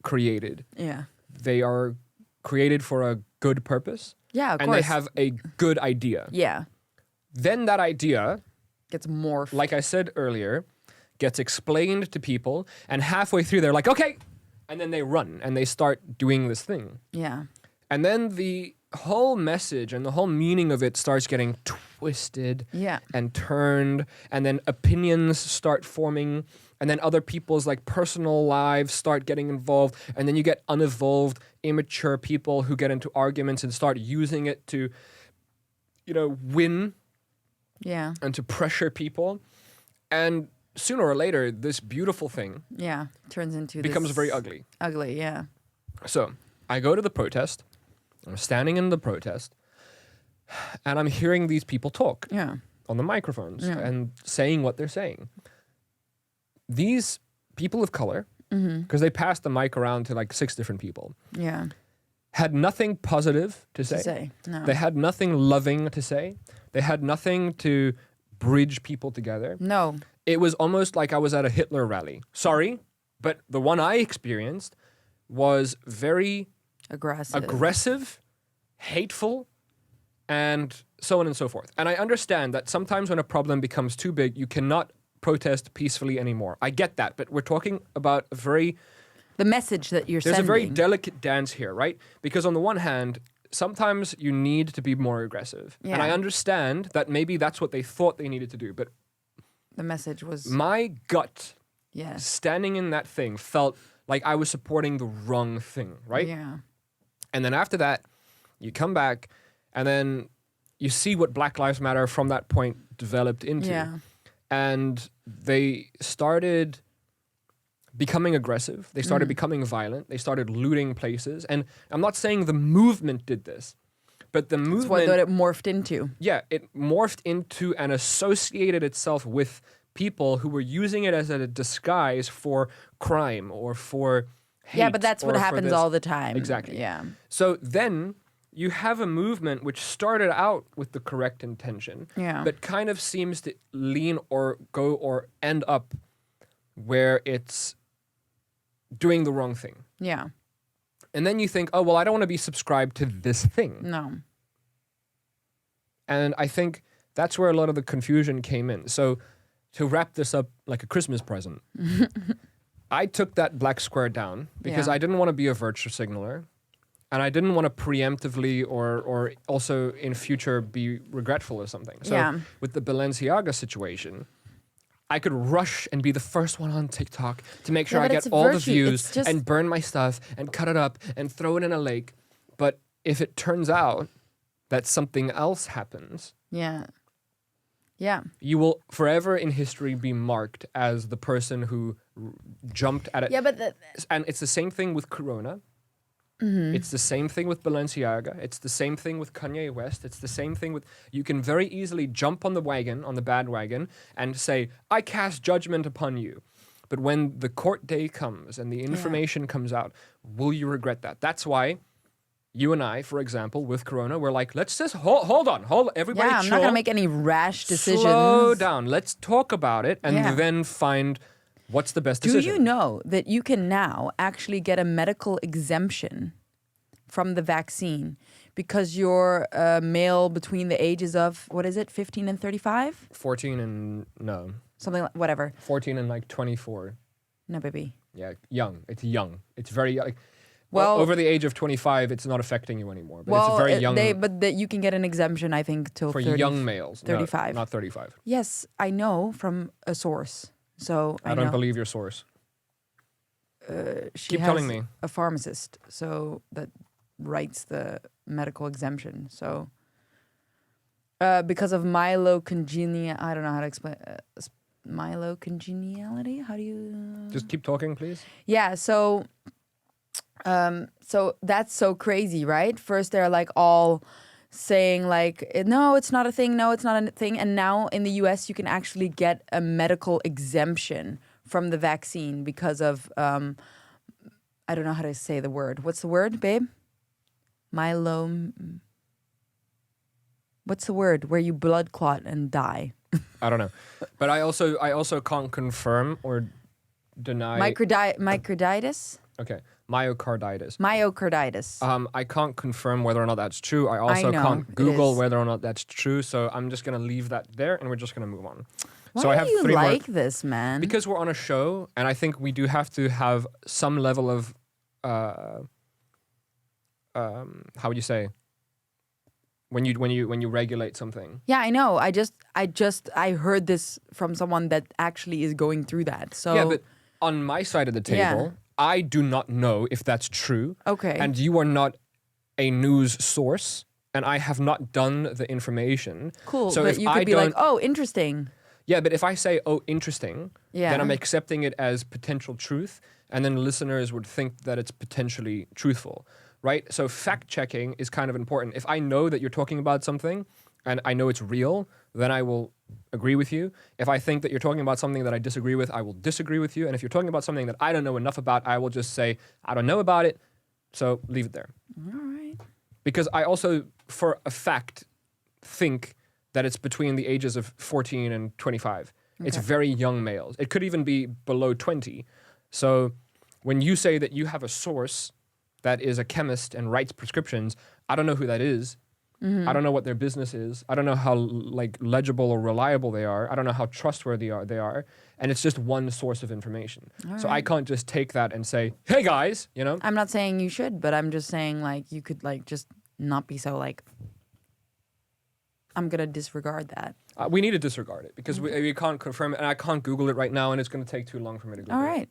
created, Yeah. they are created for a good purpose. Yeah, of and course. they have a good idea. Yeah. Then that idea, Gets morphed. like I said earlier, gets explained to people, and halfway through they're like, okay, and then they run and they start doing this thing. Yeah. And then the whole message and the whole meaning of it starts getting twisted Yeah. and turned, and then opinions start forming, and then other people's like personal lives start getting involved, and then you get unevolved, immature people who get into arguments and start using it to, you know, win Yeah. and to pressure people. And sooner or later, this beautiful thing Yeah. Turns into becomes this very ugly. Ugly, yeah. So I go to the protest. I'm standing in the protest, and I'm hearing these people talk Yeah. on the microphones Yeah. and saying what they're saying. These people of color, because they passed the mic around to like 6 different people, Yeah. had nothing positive to say. To say. No. They had nothing loving to say. They had nothing to bridge people together. No. It was almost like I was at a Hitler rally. Sorry, but the one I experienced was very Aggressive. aggressive, hateful, and so on and so forth. And I understand that sometimes when a problem becomes too big, you cannot protest peacefully anymore. I get that, but we're talking about the message that you're there's sending. a very delicate dance here, right? Because on the one hand, sometimes you need to be more aggressive. And I Yeah. understand that maybe that's what they thought they needed to do, but The message was my gut yes. standing in that thing felt like I was supporting the wrong thing, right? Yeah. And then after that, you come back and then you see what Black Lives Matter from that point developed into. Yeah. And they started becoming aggressive. They started becoming violent. They started looting places. And I'm not saying the movement did this, but the That's what movement, it morphed into. yeah, it morphed into and associated itself with people who were using it as a disguise for crime or for hate. Yeah, but that's what or for happens this. all the time. Exactly. Yeah. So then you have a movement which started out with the correct intention, Yeah. but kind of seems to lean or go or end up where it's doing the wrong thing. Yeah. And then you think, oh, well, I don't want to be subscribed to this thing. No. And I think that's where a lot of the confusion came in. So to wrap this up like a Christmas present, I took that black square down because Yeah. I didn't want to be a virtue signaler. And I didn't want to preemptively or also in future be regretful or something. So Yeah. with the Balenciaga situation, I could rush and be the first one on TikTok to make sure Yeah, I but get it's all the virtue. views It's just- and burn my stuff and cut it up and throw it in a lake. But if it turns out that something else happens, Yeah. Yeah. you will forever in history be marked as the person who jumped at it. Yeah, but And it's the same thing with Corona. Mm-hmm. It's the same thing with Balenciaga. It's the same thing with Kanye West. It's the same thing with... You can very easily jump on the wagon, on the bad wagon, and say, I cast judgment upon you. But when the court day comes and the information comes out, will you regret that? That's why you and I, for example, with Corona, we're like, let's just hold on. Everybody yeah, I'm chill. not gonna make any rash decisions. Slow down. Let's talk about it and Yeah. then find what's the best Do decision. you know that you can now actually get a medical exemption from the vaccine because you're a male between the ages of, what is it, 15 and 35? 14 and... No. Something like, whatever. 14 and like 24. No, baby. Yeah, young. It's young. It's very like... Well- over the age of 25, it's not affecting you anymore. But Well, it's a very young... but that you can get an exemption, I think, till for 30. young males. No, 35. not 35. Yes, I know from a source. So I don't believe your source. she Keep has telling me. a pharmacist, so that writes the medical exemption. So because of myelocongenia, I don't know how to explain myelocongeniality. How do you? Just keep talking, please. Yeah. So that's so crazy, right? First they're like all saying like, no, it's not a thing. No, it's not a thing. And now in the US, you can actually get a medical exemption from the vaccine because of, I don't know how to say the word. What's the word, babe? What's the word where you blood clot and die? I don't know. But I also can't confirm or deny... Myocarditis? Okay. Myocarditis. Myocarditis. I can't confirm whether or not that's true. I also know, can't it Google is. whether or not that's true. So I'm just going to leave that there and we're just going to move on. Why so I have do you 3 more... like this, man? Because we're on a show, and I think we do have to have some level of, how would you say, when you regulate something. Yeah, I know. I heard this from someone that actually is going through that. So Yeah, but on my side of the table, Yeah. I do not know if that's true. Okay. And you are not a news source, and I have not done the information. cool. So but if you I could be like, don't- oh, interesting. Yeah, but if I say, oh, interesting, Yeah. then I'm accepting it as potential truth, and then listeners would think that it's potentially truthful, right? So fact checking is kind of important. If I know that you're talking about something and I know it's real, then I will agree with you. If I think that you're talking about something that I disagree with, I will disagree with you. And if you're talking about something that I don't know enough about, I will just say, I don't know about it, so leave it there. All right. Because I also, for a fact, think that it's between the ages of 14 and 25. It's Okay. very young males. It could even be below 20. So when you say that you have a source that is a chemist and writes prescriptions, I don't know who that is. I don't know what their business is. I don't know how like legible or reliable they are. I don't know how trustworthy they are. And it's just one source of information. So I can't just take that and say, hey guys, you know? I'm not saying you should, but I'm just saying like you could like just not be so like, I'm going to disregard that. We need to disregard it because we can't confirm it, and I can't Google it right now, and it's going to take too long for me to Google All it. right.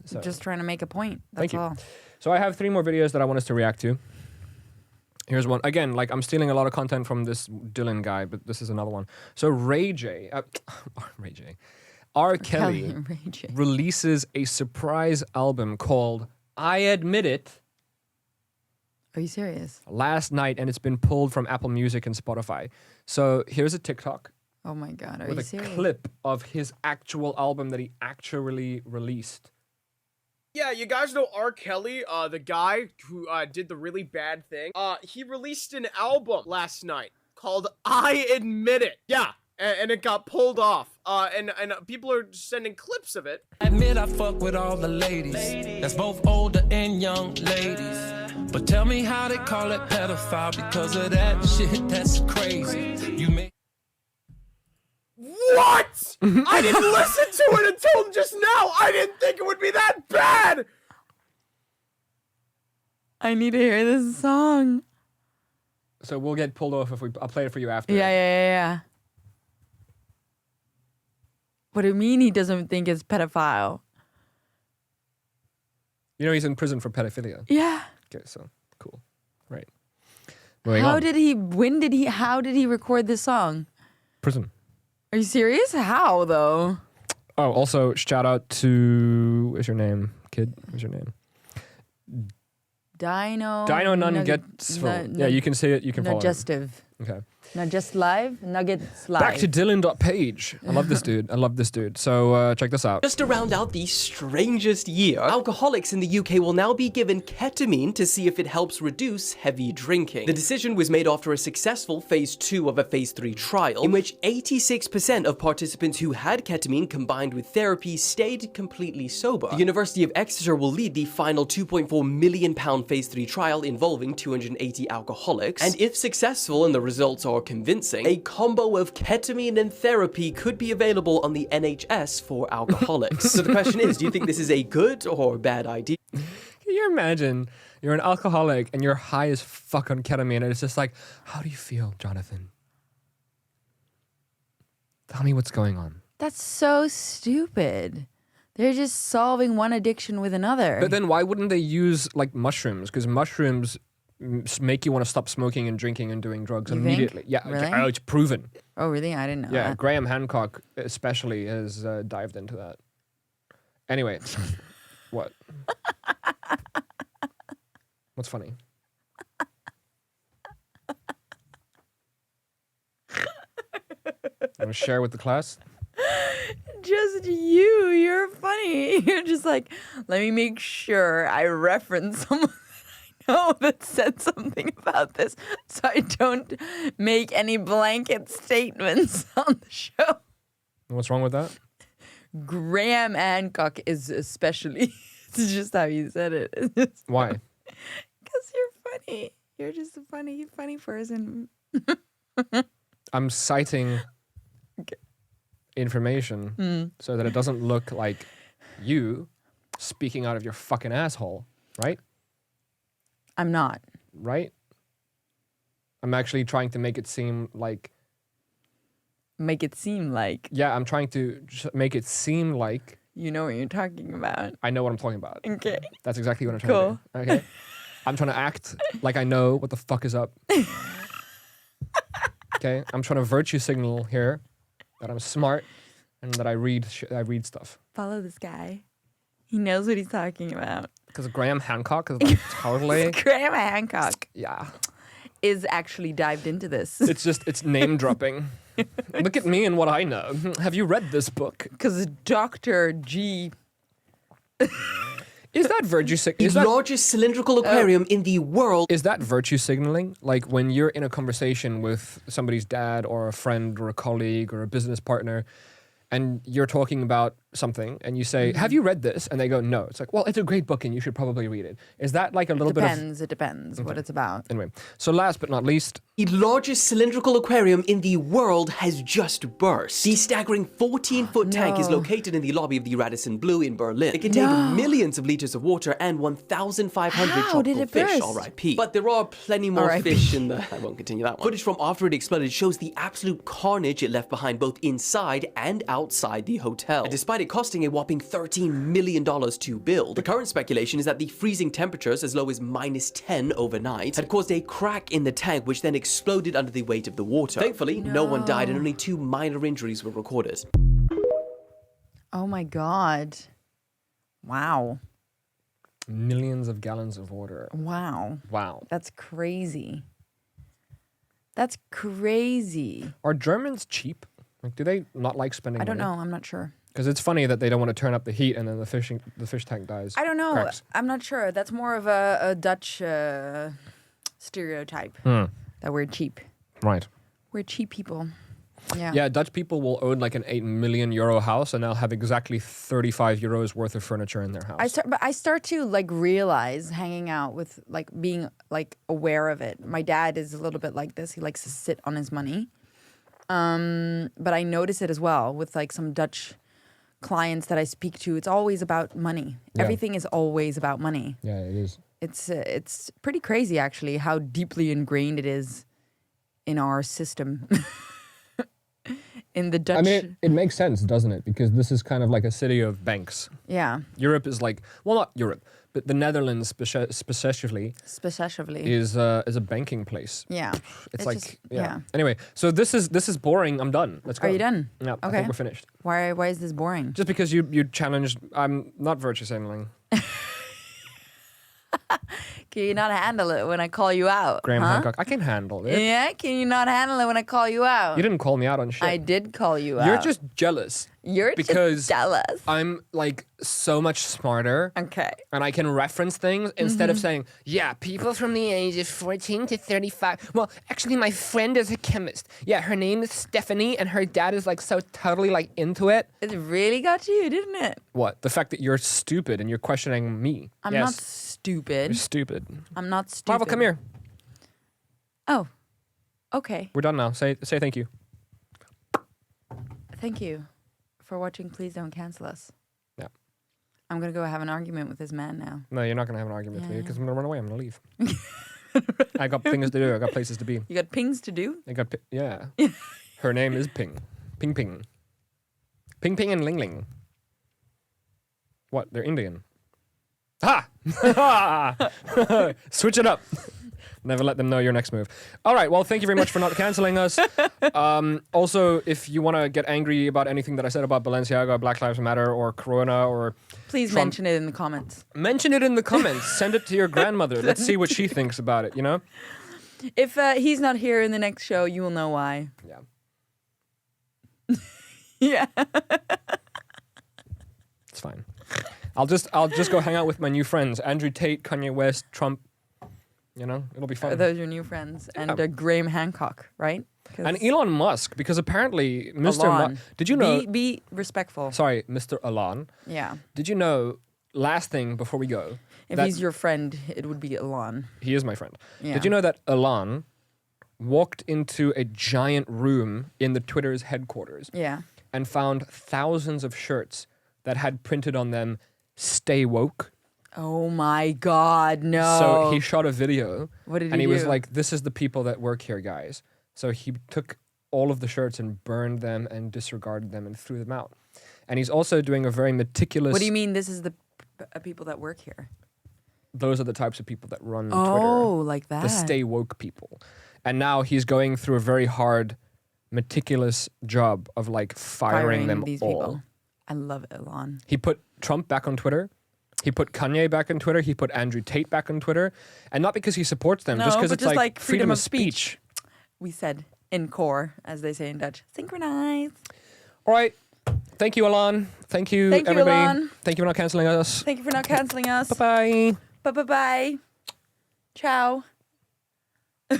So. Just trying to make a point. Thank That's you. all. So I have 3 more videos that I want us to react to. Here's one. Again, like I'm stealing a lot of content from this Dylan guy, but this is another one. So Ray J. R. Kelly Ray J. releases a surprise album called I Admit It Are you serious? last night, and it's been pulled from Apple Music and Spotify. So here's a TikTok Oh my God. Are with you a serious? clip of his actual album that he actually released. Yeah, you guys know R. Kelly, the guy who did the really bad thing. He released an album last night called I Admit It. Yeah, and it got pulled off. And people are sending clips of it. Admit I fuck with all the ladies. That's both older and young ladies. But tell me how they call it pedophile because of that shit. That's crazy. You make What? I didn't listen to it until just now. I didn't think it would be that bad. I need to hear this song. So we'll get pulled off if I'll play it for you after. Yeah. What do you mean he doesn't think it's pedophile? You know he's in prison for pedophilia. Yeah. Okay, so cool. Right. Moving How on. how did he record this song? Prison. Are you serious? How though? Oh, also shout out to what's your name, kid? What's your name? Dino Nuggetsville. Yeah, you can say it. You can follow. Nuggestive. Okay. Not just live. Nuggets live. Back to Dylan.page. I love this dude. So check this out. Just to round out the strangest year, alcoholics in the UK will now be given ketamine to see if it helps reduce heavy drinking. The decision was made after a successful phase 2 of a phase 3 trial, in which 86% of participants who had ketamine combined with therapy stayed completely sober. The University of Exeter will lead the final £2.4 million phase 3 trial involving 280 alcoholics, and if successful and the results are convincing, a combo of ketamine and therapy could be available on the NHS for alcoholics. So the question is, do you think this is a good or bad idea? Can you imagine you're an alcoholic and you're high as fuck on ketamine, and it's just like, how do you feel, Jonathan? Tell me what's going on. That's so stupid. They're just solving one addiction with another. But then why wouldn't they use like mushrooms? Because mushrooms make you want to stop smoking and drinking and doing drugs You immediately. think? Yeah, Really? it's proven. Oh, really? I didn't know Yeah, that. Graham Hancock especially has dived into that. Anyway, what? What's funny? Want to share with the class? Just you. You're funny. You're just like, let me make sure I reference someone that I know that said something about this so I don't make any blanket statements on the show. What's wrong with that? Graham Hancock is especially, it's just how you said it. Why? Because you're funny. You're just a funny person. I'm citing information so that it doesn't look like you speaking out of your fucking asshole, right? I'm not. Right? I'm actually trying to make it seem like... Make it seem like Yeah, I'm trying to make it seem like you know what you're talking about. I know what I'm talking about. Okay. That's exactly what I'm trying to do. Okay? I'm trying to act like I know what the fuck is up. Okay? I'm trying to virtue signal here that I'm smart and that I read stuff. Follow this guy. He knows what he's talking about. Because Graham Hancock is like totally... Graham Hancock Yeah. is actually dived into this. It's name dropping. Look at me and what I know. Have you read this book? Because Dr. G. Is that virtue The signaling? largest cylindrical aquarium in the world. Is that virtue signaling? Like when you're in a conversation with somebody's dad or a friend or a colleague or a business partner and you're talking about something and you say, have you read this? And they go, no. It's like, well, it's a great book and you should probably read it. Is that like a little bit of... It depends what it's about. Anyway, so last but not least, The largest cylindrical aquarium in the world has just burst. The staggering 14-foot tank is located in the lobby of the Radisson Blu in Berlin. It contained millions of liters of water and 1,500 How did tropical it fish, burst? R.I.P. But there are plenty more R.I.P. fish in the... I won't continue that one. Footage from after it exploded shows the absolute carnage it left behind both inside and outside the hotel. And despite it costing a whopping $13 million to build, the current speculation is that the freezing temperatures as low as -10 overnight had caused a crack in the tank, which then exploded under the weight of the water. Thankfully, no one died and only 2 minor injuries were recorded. Oh my God. Wow. millions of gallons of water. Wow. Wow. That's crazy. That's crazy. Are Germans cheap? Like, do they not like spending I don't money? know. I'm not sure. Because it's funny that they don't want to turn up the heat and then the fish tank dies. I don't know. Cracks. I'm not sure. That's more of a Dutch stereotype that we're cheap. Right. We're cheap people. Yeah. Yeah, Dutch people will own like an 8 million euro house and they'll have exactly 35 euros worth of furniture in their house. I start to like realize hanging out with like being like aware of it. My dad is a little bit like this. He likes to sit on his money. But I notice it as well with like some Dutch clients that I speak to. It's always about money. Yeah. Everything is always about money. Yeah, it is. It's pretty crazy actually how deeply ingrained it is in our system. In the Dutch. I mean, it makes sense, doesn't it? Because this is kind of like a city of banks. Yeah. Europe is like, well, not Europe, but the Netherlands specifically is a banking place. Yeah. It's like, just, yeah. Anyway, so this is boring. I'm done. Let's go. Are you done? Yeah, I Okay. think we're finished. Why is this boring? Just because you challenged, I'm not virtue signaling. Can you not handle it when I call you out? Graham huh? Hancock, I can handle it. Yeah, can you not handle it when I call you out? You didn't call me out on shit. I did call you out. You're just jealous. You're because just jealous. I'm like so much smarter. Okay. And I can reference things instead of saying, yeah, people from the age of 14 to 35. Well, actually, my friend is a chemist. Yeah, her name is Stephanie, and her dad is like so totally like into it. It really got you, didn't it? What? The fact that you're stupid and you're questioning me. I'm Yes, not stupid. You're stupid. I'm not stupid. Marvel, come here. Oh. Okay. We're done now. Say thank you. Thank you for watching. Please don't cancel us. Yeah. I'm going to go have an argument with this man now. No, you're not going to have an argument with me Yeah. because I'm going to run away. I'm going to leave. I got things to do. I got places to be. You got pings to do? Yeah. Her name is Ping. Ping Ping. Ping Ping and Ling Ling. What? They're Indian. Ha! Switch it up. Never let them know your next move. All right. Well, thank you very much for not canceling us. Also, if you want to get angry about anything that I said about Balenciaga, Black Lives Matter, or Corona, or Please Trump, mention it in the comments. mention it in the comments. Send it to your grandmother. Let's see what she thinks about it, you know? If he's not here in the next show, you will know why. Yeah. Yeah. It's fine. I'll just go hang out with my new friends. Andrew Tate, Kanye West, Trump. You know, it'll be fun. Those are your new friends. And Graham Hancock, right? And Elon Musk, because apparently Mr. Elon. Did you know? Be respectful. Sorry, Mr. Elon. Yeah. Did you know? Last thing before we go. If he's your friend, it would be Elon. He is my friend. Yeah. Did you know that Elon walked into a giant room in the Twitter's headquarters Yeah. and found thousands of shirts that had printed on them "Stay woke"? Oh my God, no. So he shot a video. What did he And he was do? like, "This is the people that work here, guys." So he took all of the shirts and burned them and disregarded them and threw them out. And he's also doing a very meticulous. What do you mean this is the people that work here? Those are the types of people that run Oh, Twitter. like that. The stay woke people. And now he's going through a very hard, meticulous job of like firing them these all. people. I love Elon. He put Trump back on Twitter. He put Kanye back on Twitter. He put Andrew Tate back on Twitter. And not because he supports them, just No, because but it's just like like freedom of speech. We said in core, as they say in Dutch. Synchronize. All right. Thank you, Elon. Thank you, Thank you, everybody. Elon. Thank you for not canceling us. Thank you for not canceling us. Bye-bye. Bye-bye-bye. Ciao. You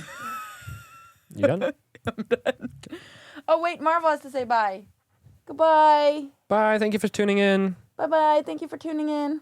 done? Oh, wait. Marvel has to say bye. Goodbye. Bye. Thank you for tuning in. Bye-bye. Thank you for tuning in.